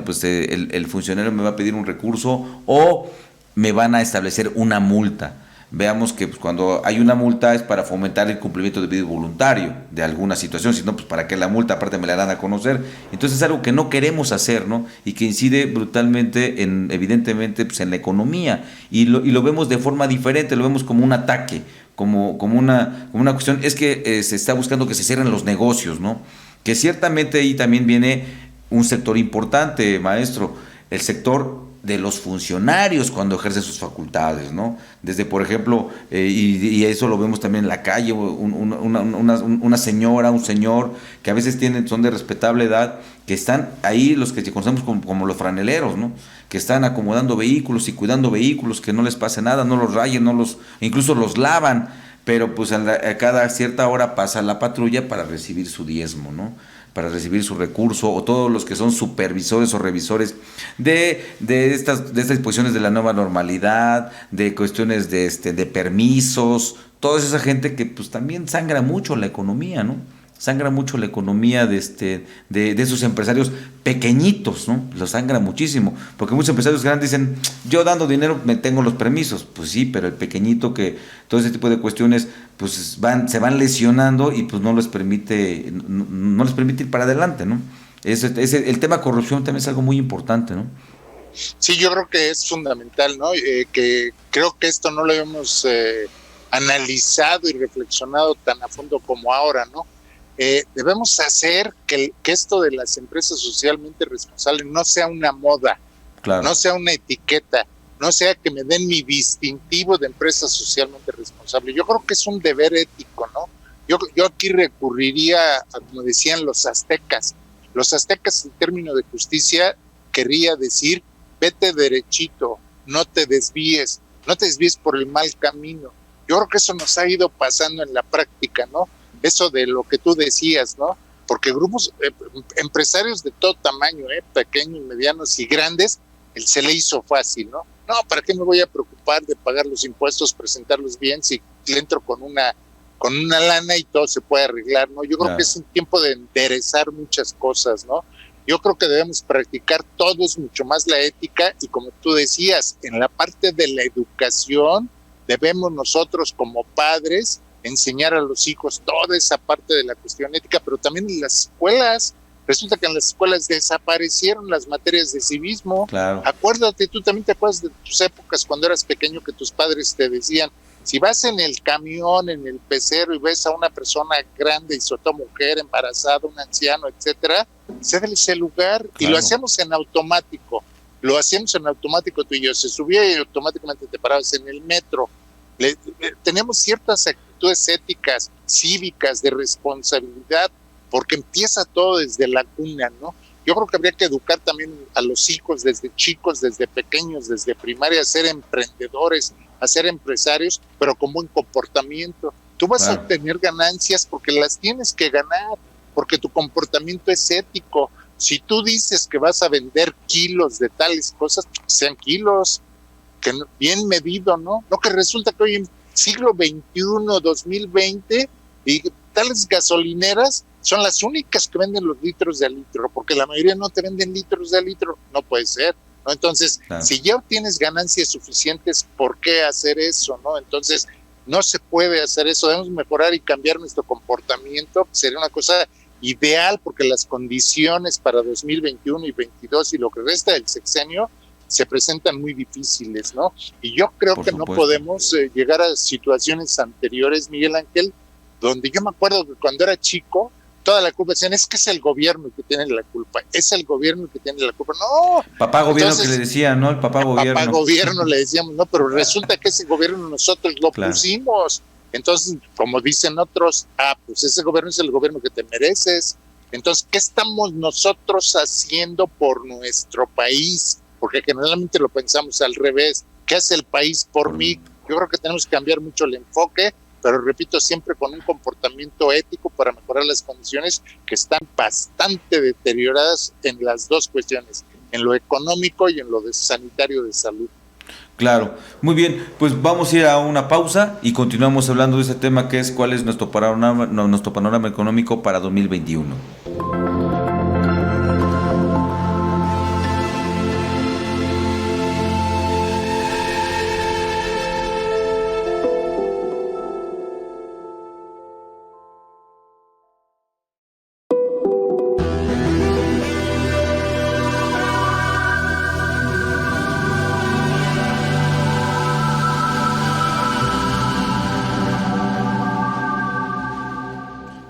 pues el funcionario me va a pedir un recurso o me van a establecer una multa. Veamos que pues, cuando hay una multa es para fomentar el cumplimiento debido y voluntario de alguna situación, si no, pues para que la multa aparte me la dan a conocer. Entonces es algo que no queremos hacer, ¿no? Y que incide brutalmente, evidentemente, pues, en la economía. Y lo vemos de forma diferente, lo vemos como un ataque, como una cuestión. Es que se está buscando que se cierren los negocios, ¿no? Que ciertamente ahí también viene un sector importante, maestro, el sector de los funcionarios cuando ejercen sus facultades, ¿no? Desde, por ejemplo, y eso lo vemos también en la calle, una señora, un señor, que a veces son de respetable edad, que están ahí, los que conocemos como los franeleros, ¿no? Que están acomodando vehículos y cuidando vehículos, que no les pase nada, no los rayen, incluso los lavan, pero pues a cada cierta hora pasa la patrulla para recibir su diezmo, ¿no? Para recibir su recurso, o todos los que son supervisores o revisores de estas disposiciones de la nueva normalidad, de cuestiones de permisos, toda esa gente que pues también sangra mucho la economía, ¿no? Sangra mucho la economía de esos empresarios pequeñitos, ¿no? Lo sangra muchísimo, porque muchos empresarios grandes dicen, yo dando dinero me tengo los permisos. Pues sí, pero el pequeñito, que todo ese tipo de cuestiones pues se van lesionando y pues no les permite ir para adelante, ¿no? El tema corrupción también es algo muy importante, ¿no? Sí, yo creo que es fundamental, ¿no? Que creo que esto no lo hemos analizado y reflexionado tan a fondo como ahora, ¿no? Debemos hacer que esto de las empresas socialmente responsables no sea una moda, claro, no sea una etiqueta, no sea que me den mi distintivo de empresa socialmente responsable. Yo creo que es un deber ético, ¿no? Yo aquí recurriría a, como decían los aztecas. Los aztecas, en términos de justicia, querría decir, vete derechito, no te desvíes por el mal camino. Yo creo que eso nos ha ido pasando en la práctica, ¿no? Eso de lo que tú decías, ¿no? Porque grupos empresarios de todo tamaño, pequeños, medianos y grandes, se le hizo fácil, ¿no? No, ¿para qué me voy a preocupar de pagar los impuestos, presentarlos bien, si le entro con una con una lana y todo se puede arreglar, ¿no? Yo creo que es un tiempo de enderezar muchas cosas, ¿no? Yo creo que debemos practicar todos mucho más la ética y como tú decías, en la parte de la educación debemos nosotros como padres enseñar a los hijos toda esa parte de la cuestión ética, pero también en las escuelas. Resulta que en las escuelas desaparecieron las materias de civismo. Claro. Acuérdate, tú también te acuerdas de tus épocas cuando eras pequeño que tus padres te decían, si vas en el camión, en el pecero y ves a una persona grande y sobre todo mujer, embarazada, un anciano, etcétera, cédele ese lugar. Claro. Y lo hacíamos en automático. Lo hacíamos en automático tú y yo. Se subía y automáticamente te parabas en el metro. Tenemos ciertas actitudes éticas, cívicas, de responsabilidad, porque empieza todo desde la cuna, ¿no? Yo creo que habría que educar también a los hijos desde chicos, desde pequeños, desde primaria, a ser emprendedores, a ser empresarios, pero con buen comportamiento. Tú vas a obtener ganancias porque las tienes que ganar, porque tu comportamiento es ético. Si tú dices que vas a vender kilos de tales cosas, sean kilos, que bien medido, ¿no? No que resulta que hoy en siglo XXI, 2020, y tales gasolineras son las únicas que venden los litros de a litro, porque la mayoría no te venden litros de a litro, no puede ser, ¿no? Entonces, si ya obtienes ganancias suficientes, ¿por qué hacer eso, no? Entonces, no se puede hacer eso, debemos mejorar y cambiar nuestro comportamiento, sería una cosa ideal, porque las condiciones para 2021 y 2022 y lo que resta del sexenio se presentan muy difíciles, ¿no? Y yo creo que no podemos llegar a situaciones anteriores, Miguel Ángel, donde yo me acuerdo que cuando era chico, toda la culpa decían, es que es el gobierno el que tiene la culpa, es el gobierno el que tiene la culpa. No. Papá gobierno. Entonces, que le decían, ¿no? El papá gobierno. Papá gobierno le decíamos, no, pero resulta que ese gobierno nosotros lo pusimos. Entonces, como dicen otros, pues ese gobierno es el gobierno que te mereces. Entonces, ¿qué estamos nosotros haciendo por nuestro país? Porque generalmente lo pensamos al revés. ¿Qué hace el país por mí? Yo creo que tenemos que cambiar mucho el enfoque, pero repito, siempre con un comportamiento ético para mejorar las condiciones que están bastante deterioradas en las dos cuestiones, en lo económico y en lo sanitario de salud. Claro, muy bien, pues vamos a ir a una pausa y continuamos hablando de ese tema que es cuál es nuestro panorama económico para 2021.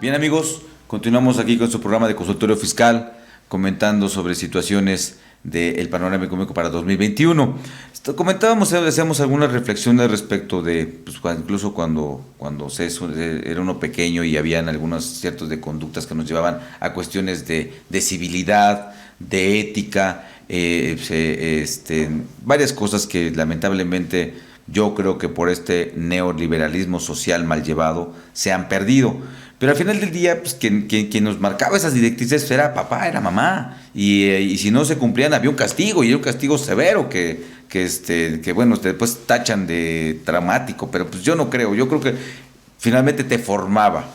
Bien amigos, continuamos aquí con su programa de consultorio fiscal, comentando sobre situaciones del panorama económico para 2021. Comentábamos, hacíamos algunas reflexiones respecto de, pues, incluso cuando era uno pequeño y habían algunos ciertos de conductas que nos llevaban a cuestiones de civilidad, de ética, varias cosas que lamentablemente yo creo que por este neoliberalismo social mal llevado se han perdido. Pero al final del día, pues quien nos marcaba esas directrices era papá, era mamá, y si no se cumplían había un castigo, y era un castigo severo que bueno, después tachan de dramático, pero pues yo no creo, yo creo que finalmente te formaba.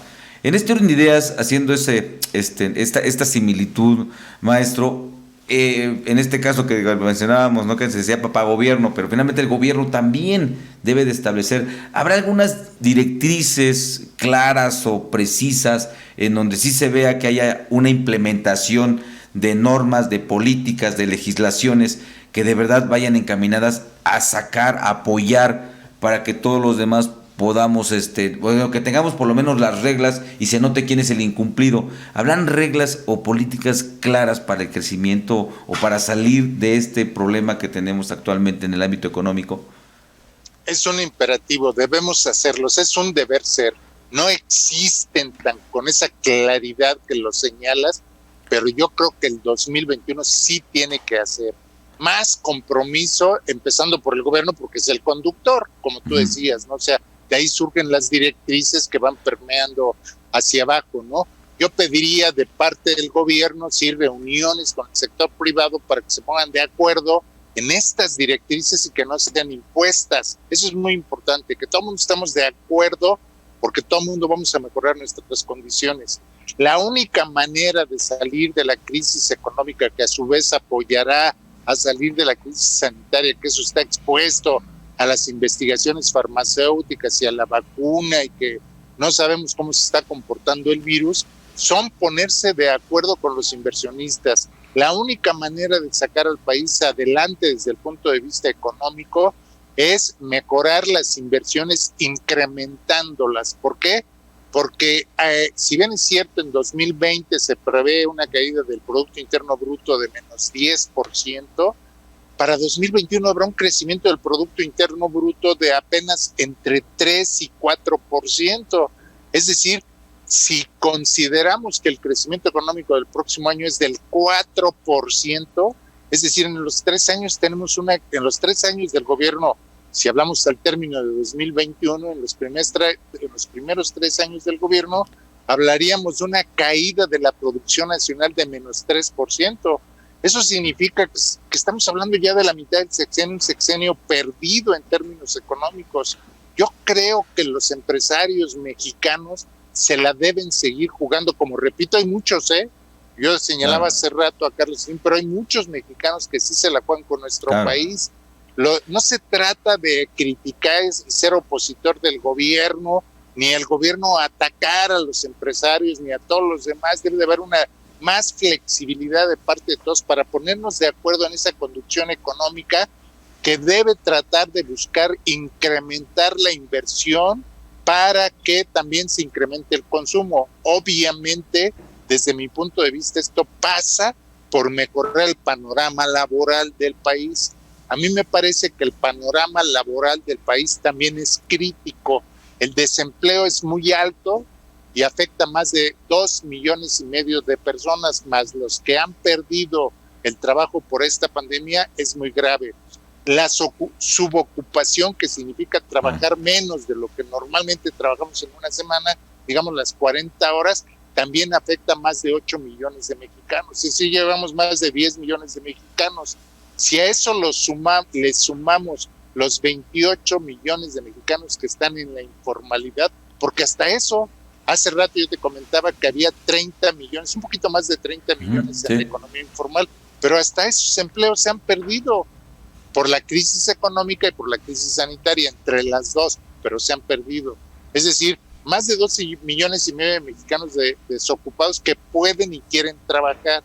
En este orden de ideas, haciendo esta similitud, maestro, en este caso que mencionábamos, ¿no?, que se decía papá gobierno, pero finalmente el gobierno también debe de establecer, habrá algunas directrices claras o precisas en donde sí se vea que haya una implementación de normas, de políticas, de legislaciones que de verdad vayan encaminadas a sacar, a apoyar para que todos los demás podamos, que tengamos por lo menos las reglas y se note quién es el incumplido. ¿Habrán reglas o políticas claras para el crecimiento o para salir de este problema que tenemos actualmente en el ámbito económico? Es un imperativo, debemos hacerlos, es un deber ser. No existen con esa claridad que lo señalas, pero yo creo que el 2021 sí tiene que hacer más compromiso, empezando por el gobierno, porque es el conductor, como tú decías, ¿no? O sea, de ahí surgen las directrices que van permeando hacia abajo, ¿no? Yo pediría de parte del gobierno, sí, reuniones con el sector privado para que se pongan de acuerdo en estas directrices y que no sean impuestas. Eso es muy importante, que todo el mundo estamos de acuerdo porque todo el mundo vamos a mejorar nuestras condiciones. La única manera de salir de la crisis económica, que a su vez apoyará a salir de la crisis sanitaria, que eso está expuesto a las investigaciones farmacéuticas y a la vacuna, y que no sabemos cómo se está comportando el virus, son ponerse de acuerdo con los inversionistas. La única manera de sacar al país adelante desde el punto de vista económico es mejorar las inversiones incrementándolas. ¿Por qué? Porque si bien es cierto, en 2020 se prevé una caída del Producto Interno Bruto de menos 10%, para 2021 habrá un crecimiento del Producto Interno Bruto de apenas entre 3 y 4%. Es decir, si consideramos que el crecimiento económico del próximo año es del 4%, es decir, en los 3 años tenemos en los 3 años del gobierno, si hablamos al término de 2021, en los primeros 3 años del gobierno, hablaríamos de una caída de la producción nacional de menos 3%. Eso significa que estamos hablando ya de la mitad del sexenio, un sexenio perdido en términos económicos. Yo creo que los empresarios mexicanos se la deben seguir jugando, como repito, hay muchos, yo señalaba hace rato a Carlos Slim, pero hay muchos mexicanos que sí se la juegan con nuestro país. No se trata de criticar y ser opositor del gobierno, ni el gobierno atacar a los empresarios, ni a todos los demás. Debe de haber una más flexibilidad de parte de todos para ponernos de acuerdo en esa conducción económica que debe tratar de buscar incrementar la inversión para que también se incremente el consumo. Obviamente, desde mi punto de vista, esto pasa por mejorar el panorama laboral del país. A mí me parece que el panorama laboral del país también es crítico. El desempleo es muy alto y afecta a más de 2,5 millones de personas, más los que han perdido el trabajo por esta pandemia es muy grave. La subocupación, que significa trabajar menos de lo que normalmente trabajamos en una semana, digamos las 40 horas, también afecta a más de 8 millones de mexicanos. Y si llevamos más de 10 millones de mexicanos, si a eso le sumamos los 28 millones de mexicanos que están en la informalidad, porque hasta eso, hace rato yo te comentaba que había 30 millones, un poquito más de 30 millones en la economía informal, pero hasta esos empleos se han perdido por la crisis económica y por la crisis sanitaria, entre las dos, pero se han perdido. Es decir, más de 12,5 millones de mexicanos desocupados que pueden y quieren trabajar,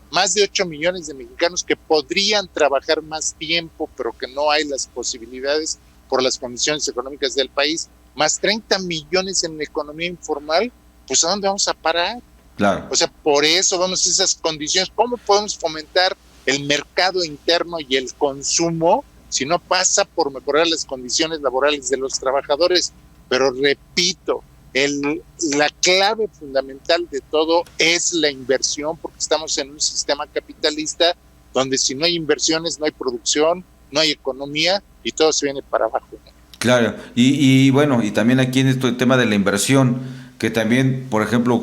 más de 8 millones de mexicanos que podrían trabajar más tiempo, pero que no hay las posibilidades por las condiciones económicas del país, más 30 millones en la economía informal, pues ¿a dónde vamos a parar? Claro. O sea, por eso vamos a esas condiciones. ¿Cómo podemos fomentar el mercado interno y el consumo si no pasa por mejorar las condiciones laborales de los trabajadores? Pero repito, la clave fundamental de todo es la inversión, porque estamos en un sistema capitalista donde si no hay inversiones no hay producción, no hay economía y todo se viene para abajo. Claro, y bueno, y también aquí en este tema de la inversión, que también, por ejemplo,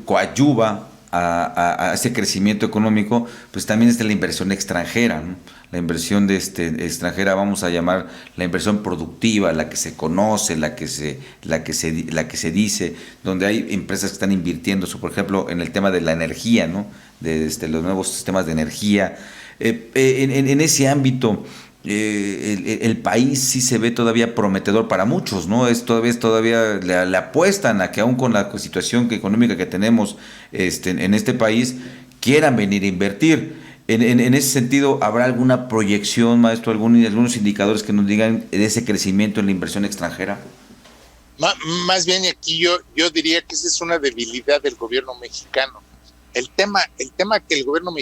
coadyuva a ese crecimiento económico, pues también está la inversión extranjera, ¿no? La inversión extranjera, vamos a llamar la inversión productiva, la que se conoce, la que se dice, donde hay empresas que están invirtiendo, por ejemplo, en el tema de la energía, ¿no? De los nuevos sistemas de energía. En ese ámbito, el país sí se ve todavía prometedor para muchos, ¿no? Todavía le apuestan a que aún con la situación económica que tenemos en este país, quieran venir a invertir. En ese sentido, ¿habrá alguna proyección, maestro, algunos indicadores que nos digan de ese crecimiento en la inversión extranjera? Más bien aquí yo diría que esa es una debilidad del gobierno mexicano. El tema que el gobierno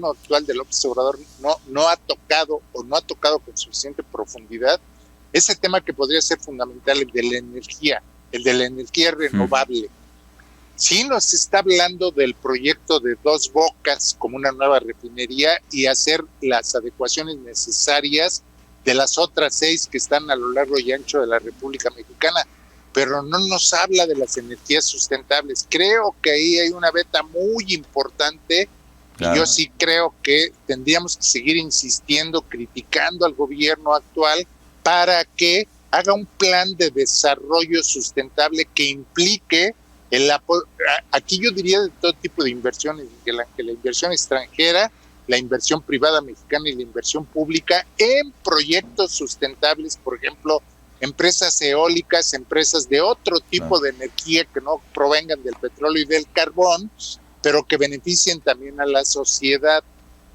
actual de López Obrador no ha tocado con suficiente profundidad, ese tema que podría ser fundamental, el de la energía renovable. Sí nos está hablando del proyecto de Dos Bocas como una nueva refinería y hacer las adecuaciones necesarias de las otras 6 que están a lo largo y ancho de la República Mexicana, pero no nos habla de las energías sustentables. Creo que ahí hay una beta muy importante. Claro. Y yo sí creo que tendríamos que seguir insistiendo, criticando al gobierno actual para que haga un plan de desarrollo sustentable que implique aquí yo diría de todo tipo de inversiones, que la inversión extranjera, la inversión privada mexicana y la inversión pública en proyectos sustentables, por ejemplo, empresas eólicas, empresas de otro tipo de energía que no provengan del petróleo y del carbón, pero que beneficien también a la sociedad.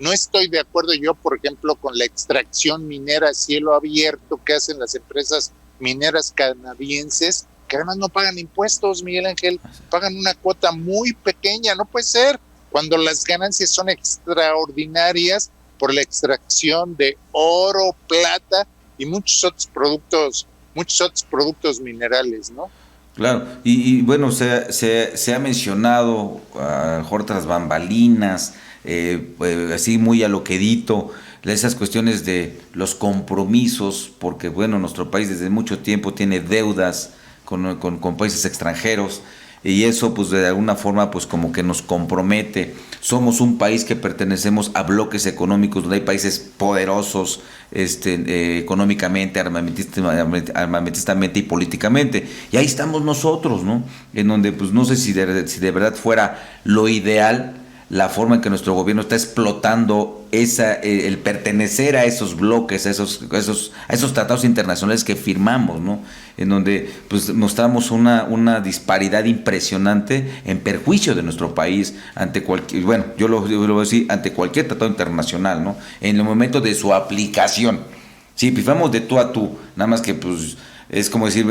No estoy de acuerdo yo, por ejemplo, con la extracción minera a cielo abierto que hacen las empresas mineras canadienses, que además no pagan impuestos, Miguel Ángel, pagan una cuota muy pequeña. No puede ser, cuando las ganancias son extraordinarias por la extracción de oro, plata y muchos otros productos minerales, ¿no? Claro, y bueno, se ha mencionado a lo mejor tras bambalinas, así muy a lo quedito, esas cuestiones de los compromisos, porque bueno, nuestro país desde mucho tiempo tiene deudas con países extranjeros, y eso pues de alguna forma pues como que nos compromete. Somos un país que pertenecemos a bloques económicos donde hay países poderosos económicamente, armamentistamente y políticamente, y ahí estamos nosotros, ¿no? En donde pues no sé si de verdad fuera lo ideal la forma en que nuestro gobierno está explotando el pertenecer a esos bloques, a esos tratados internacionales que firmamos, ¿no? En donde pues mostramos una disparidad impresionante en perjuicio de nuestro país ante cualquier, bueno, yo lo voy a decir, ante cualquier tratado internacional, ¿no? En el momento de su aplicación. Sí, pues vamos de tú a tú, nada más que pues es como decir,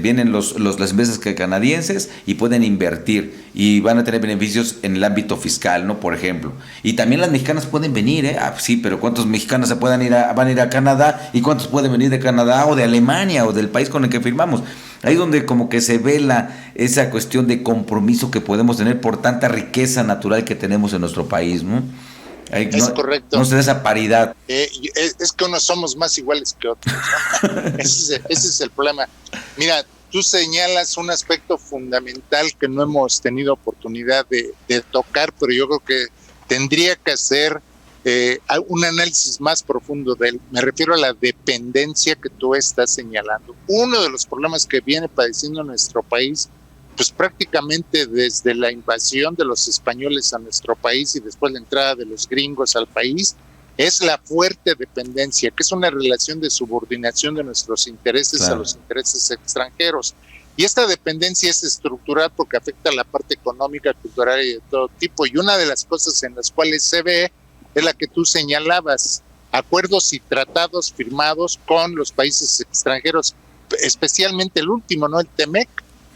vienen las empresas canadienses y pueden invertir y van a tener beneficios en el ámbito fiscal, ¿no? Por ejemplo. Y también las mexicanas pueden venir, ¿eh? Ah, sí, pero ¿cuántos mexicanos van a ir a Canadá? ¿Y cuántos pueden venir de Canadá o de Alemania o del país con el que firmamos? Ahí es donde como que se vela esa cuestión de compromiso que podemos tener por tanta riqueza natural que tenemos en nuestro país, ¿no? Es correcto. No se da esa paridad. Es que unos somos más iguales que otros, ¿no? Ese es el problema. Mira, tú señalas un aspecto fundamental que no hemos tenido oportunidad de tocar, pero yo creo que tendría que hacer un análisis más profundo de él. Me refiero a la dependencia que tú estás señalando. Uno de los problemas que viene padeciendo nuestro país, pues prácticamente desde la invasión de los españoles a nuestro país y después la entrada de los gringos al país, es la fuerte dependencia, que es una relación de subordinación de nuestros intereses a los intereses extranjeros. Y esta dependencia es estructural porque afecta a la parte económica, cultural y de todo tipo. Y una de las cosas en las cuales se ve es la que tú señalabas, acuerdos y tratados firmados con los países extranjeros, especialmente el último, ¿no? El TEMEC.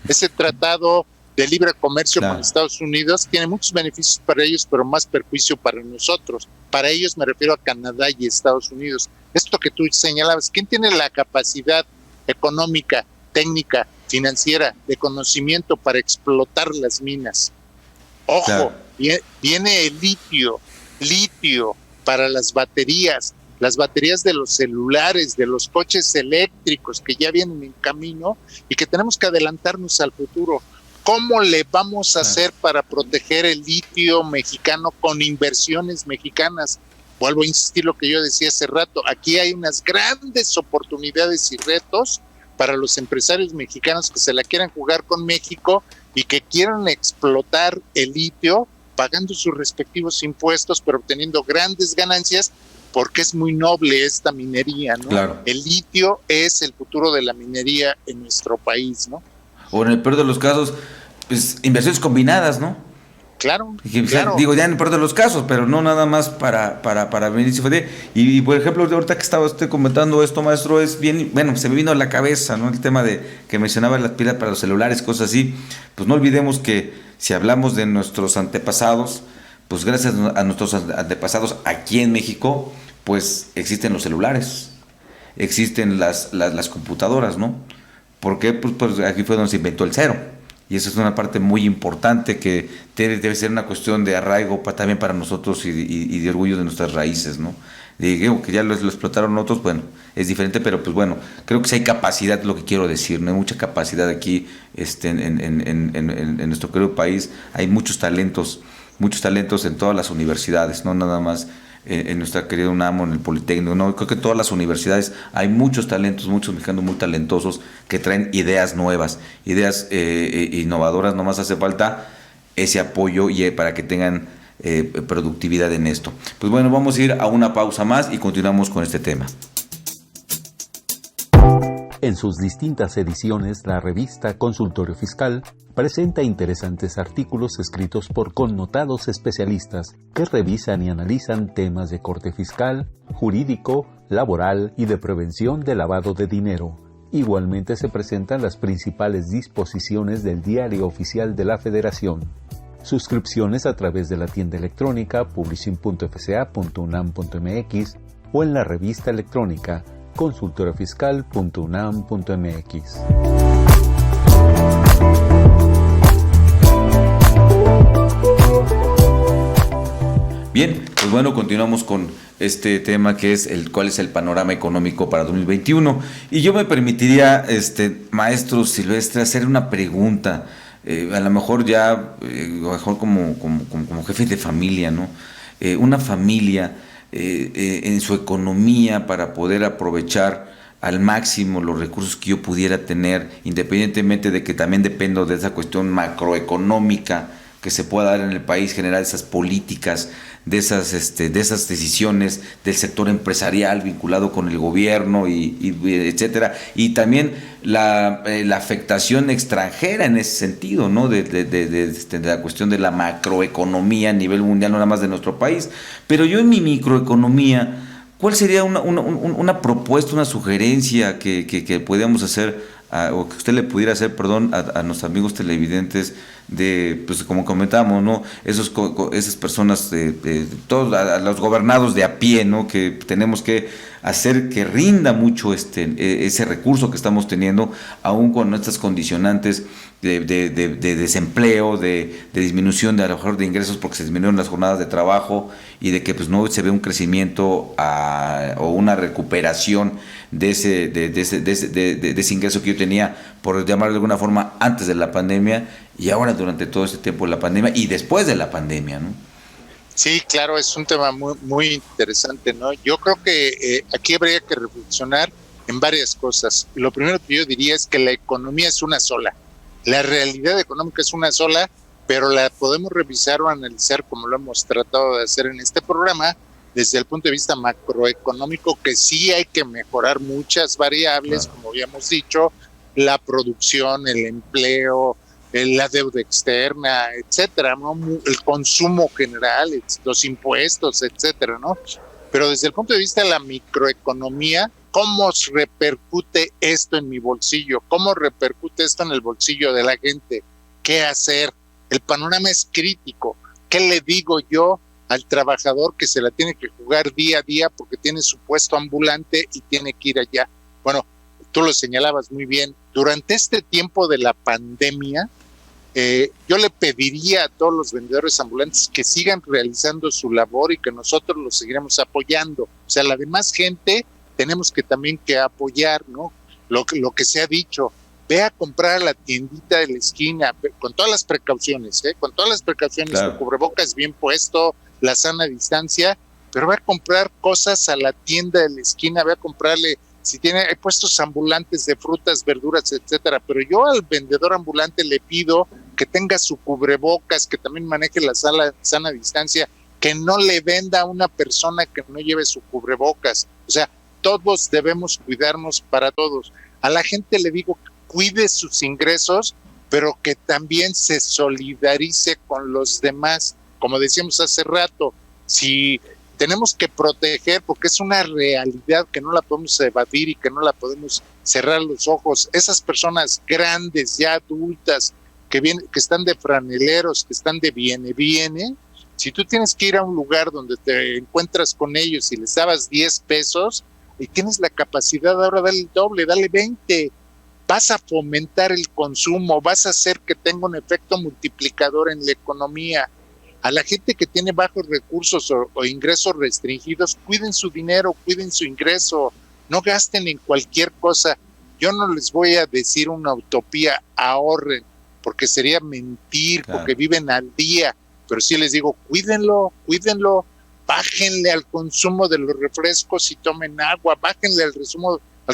Ese tratado de libre comercio con Estados Unidos tiene muchos beneficios para ellos, pero más perjuicio para nosotros. Para ellos me refiero a Canadá y Estados Unidos. Esto que tú señalabas, ¿quién tiene la capacidad económica, técnica, financiera, de conocimiento para explotar las minas? Ojo, viene el litio para las baterías de los celulares, de los coches eléctricos que ya vienen en camino y que tenemos que adelantarnos al futuro. ¿Cómo le vamos a hacer para proteger el litio mexicano con inversiones mexicanas? Vuelvo a insistir lo que yo decía hace rato, aquí hay unas grandes oportunidades y retos para los empresarios mexicanos que se la quieran jugar con México y que quieran explotar el litio pagando sus respectivos impuestos, pero obteniendo grandes ganancias, porque es muy noble esta minería, ¿no? Claro. El litio es el futuro de la minería en nuestro país, ¿no? O en el peor de los casos, pues inversiones combinadas, ¿no? Claro, claro. Digo, ya en el peor de los casos, pero no nada más para beneficio. Y por ejemplo, ahorita que estaba usted comentando esto, maestro, es bien, bueno, se me vino a la cabeza, ¿no? El tema de que mencionaba las pilas para los celulares, cosas así. Pues no olvidemos que si hablamos de nuestros antepasados, pues gracias a nuestros antepasados aquí en México, pues existen los celulares, existen las computadoras, ¿no? ¿Por qué? Pues aquí fue donde se inventó el cero. Y esa es una parte muy importante que debe ser una cuestión de arraigo también para nosotros y de orgullo de nuestras raíces, ¿no? Digo que ya lo explotaron otros, bueno, es diferente, pero pues bueno, creo que sí hay capacidad, lo que quiero decir, ¿no? Hay mucha capacidad aquí en nuestro querido país, hay muchos talentos en todas las universidades, no nada más en nuestra querida UNAM, en el Politécnico, ¿no? Creo que en todas las universidades hay muchos talentos, muchos mexicanos muy talentosos que traen ideas nuevas, ideas innovadoras. Nomás hace falta ese apoyo y para que tengan productividad en esto. Pues bueno, vamos a ir a una pausa más y continuamos con este tema. En sus distintas ediciones, la revista Consultorio Fiscal presenta interesantes artículos escritos por connotados especialistas que revisan y analizan temas de corte fiscal, jurídico, laboral y de prevención de lavado de dinero. Igualmente se presentan las principales disposiciones del Diario Oficial de la Federación. Suscripciones a través de la tienda electrónica publishing.fca.unam.mx o en la revista electrónica consultoriofiscal.unam.mx. Bien, pues bueno, continuamos con este tema que es cuál es el panorama económico para 2021. Y yo me permitiría, maestro Silvestre, hacer una pregunta, a lo mejor ya, a lo mejor como jefe de familia, ¿no? Una familia en su economía para poder aprovechar al máximo los recursos que yo pudiera tener, independientemente de que también dependo de esa cuestión macroeconómica que se pueda dar en el país, generar esas políticas, de esas decisiones del sector empresarial vinculado con el gobierno y etcétera, y también la afectación extranjera en ese sentido, ¿no? De la cuestión de la macroeconomía a nivel mundial, no nada más de nuestro país. Pero yo en mi microeconomía, ¿cuál sería una propuesta, una sugerencia que podríamos hacer, o que usted le pudiera hacer, perdón, a nuestros amigos televidentes, pues como comentamos, ¿no? Esas personas, todos a los gobernados de a pie, ¿no? Que tenemos que hacer que rinda mucho ese recurso que estamos teniendo, aún con nuestras condicionantes de desempleo, de disminución de a lo mejor de ingresos porque se disminuyeron las jornadas de trabajo y de que pues no se ve un crecimiento o una recuperación de ese ingreso que yo tenía, por llamarlo de alguna forma, antes de la pandemia y ahora durante todo este tiempo de la pandemia y después de la pandemia, ¿no? Sí, claro, es un tema muy, muy interesante, ¿no? Yo creo que aquí habría que reflexionar en varias cosas. Lo primero que yo diría es que la economía es una sola. La realidad económica es una sola, pero la podemos revisar o analizar, como lo hemos tratado de hacer en este programa, desde el punto de vista macroeconómico, que sí hay que mejorar muchas variables, claro, como habíamos dicho, la producción, el empleo, la deuda externa, etcétera, ¿no? El consumo general, los impuestos, etcétera, ¿no? Pero desde el punto de vista de la microeconomía, ¿cómo repercute esto en mi bolsillo? ¿Cómo repercute esto en el bolsillo de la gente? ¿Qué hacer? El panorama es crítico. ¿Qué le digo yo al trabajador que se la tiene que jugar día a día porque tiene su puesto ambulante y tiene que ir allá? Bueno, tú lo señalabas muy bien. Durante este tiempo de la pandemia, yo le pediría a todos los vendedores ambulantes que sigan realizando su labor y que nosotros los seguiremos apoyando. O sea, la demás gente tenemos que también que apoyar, ¿no? Lo que se ha dicho, ve a comprar a la tiendita de la esquina, con todas las precauciones, con todas las precauciones, claro, el cubrebocas bien puesto, la sana distancia, pero ve a comprar cosas a la tienda de la esquina, ve a comprarle, si hay puestos ambulantes de frutas, verduras, etcétera, pero yo al vendedor ambulante le pido que tenga su cubrebocas, que también maneje la sana distancia, que no le venda a una persona que no lleve su cubrebocas. O sea, todos debemos cuidarnos para todos. A la gente le digo que cuide sus ingresos, pero que también se solidarice con los demás. Como decíamos hace rato, si tenemos que proteger, porque es una realidad que no la podemos evadir y que no la podemos cerrar los ojos. Esas personas grandes, ya adultas, que están de franeleros, que están de viene, si tú tienes que ir a un lugar donde te encuentras con ellos y les dabas 10 pesos y tienes la capacidad ahora dale el doble, dale 20, vas a fomentar el consumo, vas a hacer que tenga un efecto multiplicador en la economía. A la gente que tiene bajos recursos o ingresos restringidos, cuiden su dinero, cuiden su ingreso, no gasten en cualquier cosa. Yo no les voy a decir una utopía, ahorren, porque sería mentir, claro, porque viven al día, pero sí les digo, cuídenlo, bájenle al consumo de los refrescos y tomen agua, bájenle al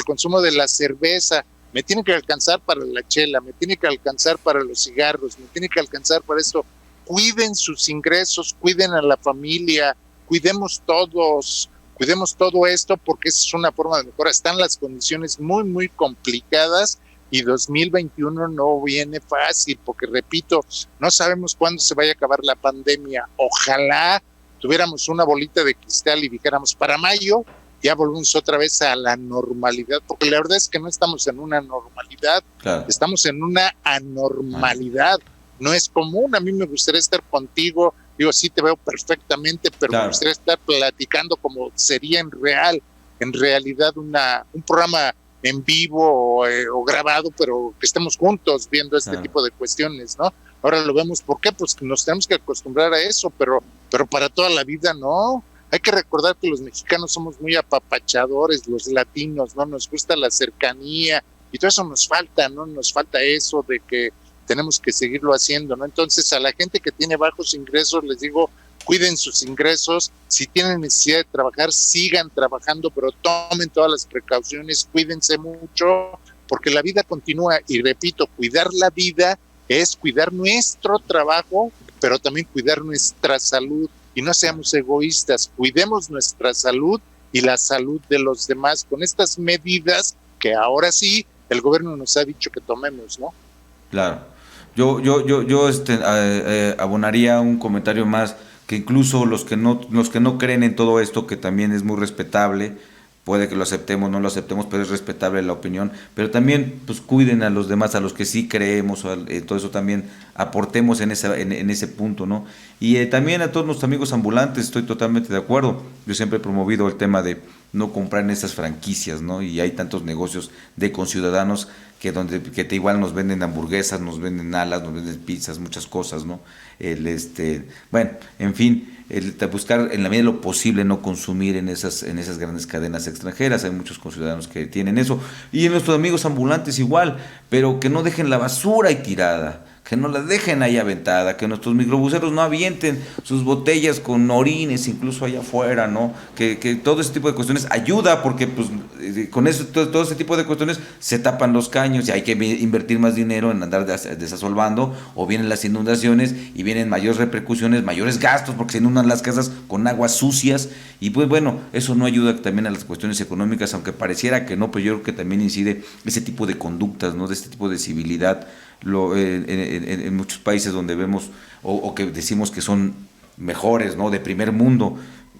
consumo de la cerveza. Me tiene que alcanzar para la chela, me tiene que alcanzar para los cigarros, me tiene que alcanzar para esto. Cuiden sus ingresos, cuiden a la familia, cuidemos todo esto, porque esa es una forma de mejora. Están las condiciones muy, muy complicadas y 2021 no viene fácil, porque repito, no sabemos cuándo se vaya a acabar la pandemia. Ojalá tuviéramos una bolita de cristal y dijéramos, para mayo ya volvemos otra vez a la normalidad, porque la verdad es que no estamos en una normalidad, claro. Estamos en una anormalidad. No es común. A mí me gustaría estar contigo, digo, sí te veo perfectamente, pero claro, me gustaría estar platicando como sería en realidad un programa en vivo o grabado, pero que estemos juntos viendo este tipo de cuestiones, ¿no? Ahora lo vemos, ¿por qué? Pues nos tenemos que acostumbrar a eso, pero para toda la vida no. Hay que recordar que los mexicanos somos muy apapachadores, los latinos, ¿no? Nos gusta la cercanía y todo eso nos falta, ¿no? Nos falta eso de que tenemos que seguirlo haciendo, ¿no? Entonces, a la gente que tiene bajos ingresos, les digo, cuiden sus ingresos. Si tienen necesidad de trabajar, sigan trabajando, pero tomen todas las precauciones, cuídense mucho, porque la vida continúa. Y repito, cuidar la vida es cuidar nuestro trabajo, pero también cuidar nuestra salud. Y no seamos egoístas, cuidemos nuestra salud y la salud de los demás con estas medidas que ahora sí el gobierno nos ha dicho que tomemos, ¿no? Claro. Yo abonaría un comentario más, que incluso los que no creen en todo esto, que también es muy respetable, puede que lo aceptemos, no lo aceptemos, pero es respetable la opinión, pero también pues cuiden a los demás, a los que sí creemos, todo eso también aportemos en ese punto, ¿no? Y también a todos nuestros amigos ambulantes, estoy totalmente de acuerdo. Yo siempre he promovido el tema de no comprar en esas franquicias, ¿no? Y hay tantos negocios de conciudadanos que igual nos venden hamburguesas, nos venden alas, nos venden pizzas, muchas cosas, ¿no? Bueno, en fin, buscar en la medida de lo posible no consumir en esas grandes cadenas extranjeras. Hay muchos conciudadanos que tienen eso, y en nuestros amigos ambulantes igual, pero que no dejen la basura ahí tirada, que no la dejen ahí aventada, que nuestros microbuseros no avienten sus botellas con orines incluso allá afuera, ¿no? Que todo ese tipo de cuestiones ayuda, porque pues con eso todo ese tipo de cuestiones se tapan los caños y hay que invertir más dinero en andar desasolvando, o vienen las inundaciones y vienen mayores repercusiones, mayores gastos, porque se inundan las casas con aguas sucias, y pues bueno, eso no ayuda también a las cuestiones económicas, aunque pareciera que no, pues yo creo que también incide ese tipo de conductas, ¿no? De este tipo de civilidad. En muchos países donde vemos o que decimos que son mejores, ¿no? De primer mundo,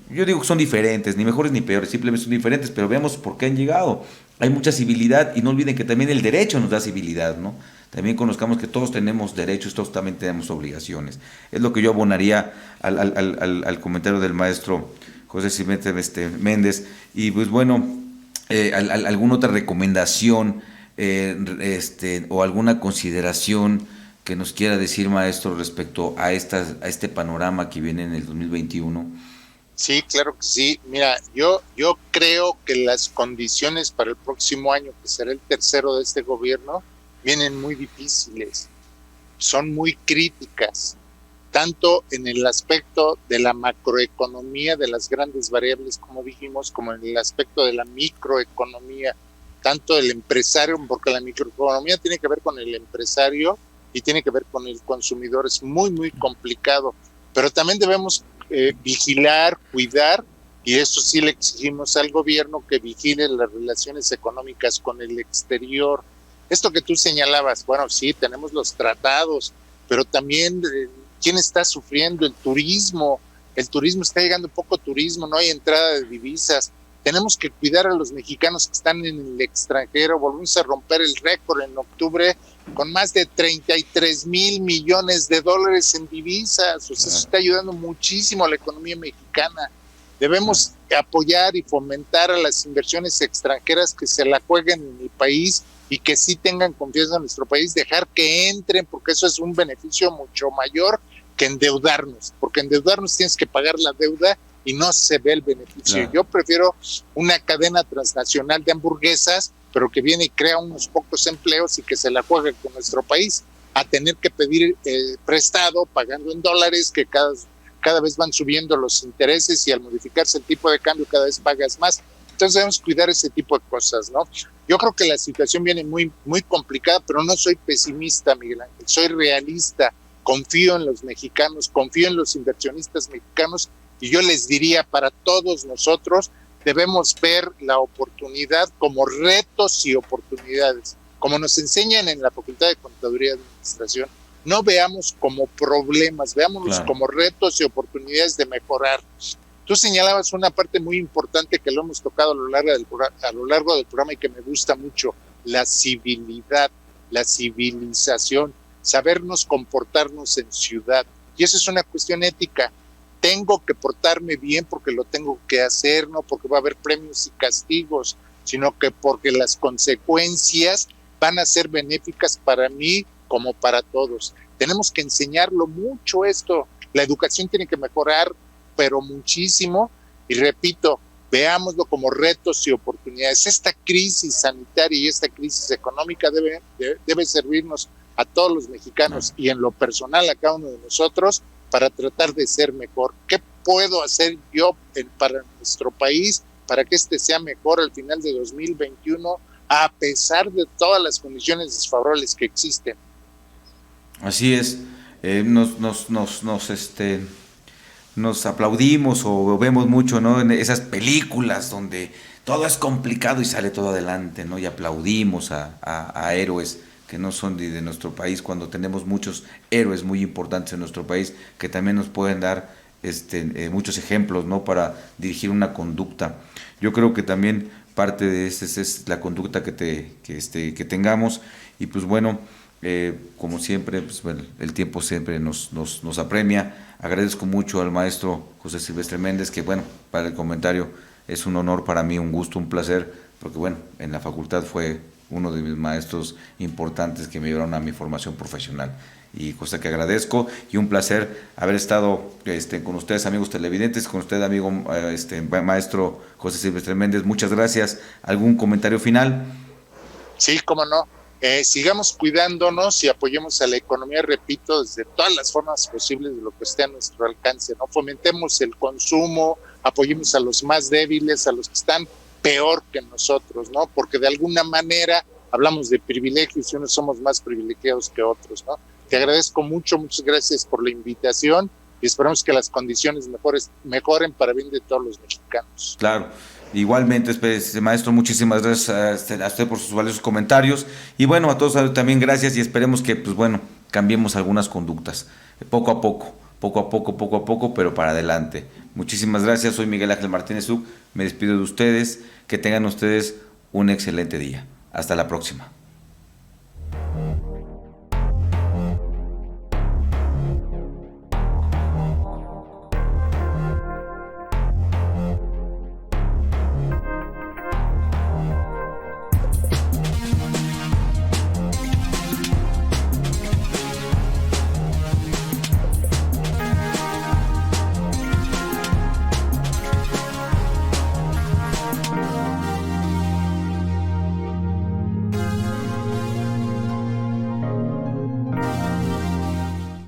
yo digo que son diferentes, ni mejores ni peores, simplemente son diferentes, pero veamos por qué han llegado. Hay mucha civilidad, y no olviden que también el derecho nos da civilidad, ¿no? También conozcamos que todos tenemos derechos, todos también tenemos obligaciones. Es lo que yo abonaría al comentario del maestro José Méndez. Y pues bueno, alguna otra recomendación o alguna consideración que nos quiera decir, maestro, respecto a este panorama que viene en el 2021. Sí, claro que sí. Mira, yo creo que las condiciones para el próximo año, que será el tercero de este gobierno, vienen muy difíciles, son muy críticas, tanto en el aspecto de la macroeconomía, de las grandes variables, como dijimos, como en el aspecto de la microeconomía, tanto el empresario, porque la microeconomía tiene que ver con el empresario y tiene que ver con el consumidor. Es muy, muy complicado, pero también debemos vigilar, cuidar, y eso sí le exigimos al gobierno, que vigile las relaciones económicas con el exterior. Esto que tú señalabas, bueno, sí, tenemos los tratados, pero también ¿quién está sufriendo? El turismo está llegando poco turismo, no hay entrada de divisas. Tenemos que cuidar a los mexicanos que están en el extranjero. Volvemos a romper el récord en octubre con más de 33 mil millones de dólares en divisas. O sea, eso está ayudando muchísimo a la economía mexicana. Debemos apoyar y fomentar a las inversiones extranjeras que se la jueguen en el país y que sí tengan confianza en nuestro país, dejar que entren, porque eso es un beneficio mucho mayor que endeudarnos, porque endeudarnos tienes que pagar la deuda y no se ve el beneficio. Claro. Yo prefiero una cadena transnacional de hamburguesas, pero que viene y crea unos pocos empleos y que se la juegue con nuestro país, a tener que pedir prestado, pagando en dólares, que cada cada vez van subiendo los intereses y al modificarse el tipo de cambio cada vez pagas más. Entonces debemos cuidar ese tipo de cosas, ¿no? Yo creo que la situación viene muy, muy complicada, pero no soy pesimista, Miguel Ángel, soy realista, confío en los mexicanos, confío en los inversionistas mexicanos y yo les diría, para todos nosotros debemos ver la oportunidad como retos y oportunidades. Como nos enseñan en la Facultad de Contaduría y Administración, no veamos como problemas, veámoslos como retos y oportunidades de mejorar. Tú señalabas una parte muy importante que lo hemos tocado a lo largo del programa y que me gusta mucho, la civilidad, la civilización, sabernos comportarnos en ciudad. Y eso es una cuestión ética. Tengo que portarme bien porque lo tengo que hacer, no porque va a haber premios y castigos, sino que porque las consecuencias van a ser benéficas para mí como para todos. Tenemos que enseñarlo mucho esto. La educación tiene que mejorar, pero muchísimo. Y repito, veámoslo como retos y oportunidades. Esta crisis sanitaria y esta crisis económica debe servirnos a todos los mexicanos y en lo personal a cada uno de nosotros para tratar de ser mejor. ¿Qué puedo hacer yo para nuestro país para que este sea mejor al final de 2021 a pesar de todas las condiciones desfavorables que existen? Así es. Nos aplaudimos o vemos mucho, ¿no?, en esas películas donde todo es complicado y sale todo adelante, ¿no? Y aplaudimos a héroes que no son de nuestro país, cuando tenemos muchos héroes muy importantes en nuestro país que también nos pueden dar muchos ejemplos, ¿no?, para dirigir una conducta. Yo creo que también parte de es la conducta que tengamos. Y pues bueno, como siempre, pues bueno, el tiempo siempre nos apremia. Agradezco mucho al maestro José Silvestre Méndez, que bueno, para el comentario, es un honor para mí, un gusto, un placer, porque bueno, en la facultad fue uno de mis maestros importantes que me llevaron a mi formación profesional, y cosa que agradezco, y un placer haber estado con ustedes, amigos televidentes, con usted, amigo maestro José Silvestre Méndez. Muchas gracias. ¿Algún comentario final? Sí, cómo no. Sigamos cuidándonos y apoyemos a la economía, repito, desde todas las formas posibles de lo que esté a nuestro alcance, ¿no? Fomentemos el consumo, apoyemos a los más débiles, a los que están peor que nosotros, ¿no? Porque de alguna manera hablamos de privilegios y unos somos más privilegiados que otros, ¿no? Te agradezco mucho, muchas gracias por la invitación y esperamos que las condiciones mejoren para bien de todos los mexicanos. Claro. Igualmente, maestro, muchísimas gracias a usted por sus valiosos comentarios, y bueno, a todos también gracias, y esperemos que pues bueno, cambiemos algunas conductas poco a poco, pero para adelante. Muchísimas gracias. Soy Miguel Ángel Martínez Uc, me despido de ustedes, que tengan ustedes un excelente día. Hasta la próxima.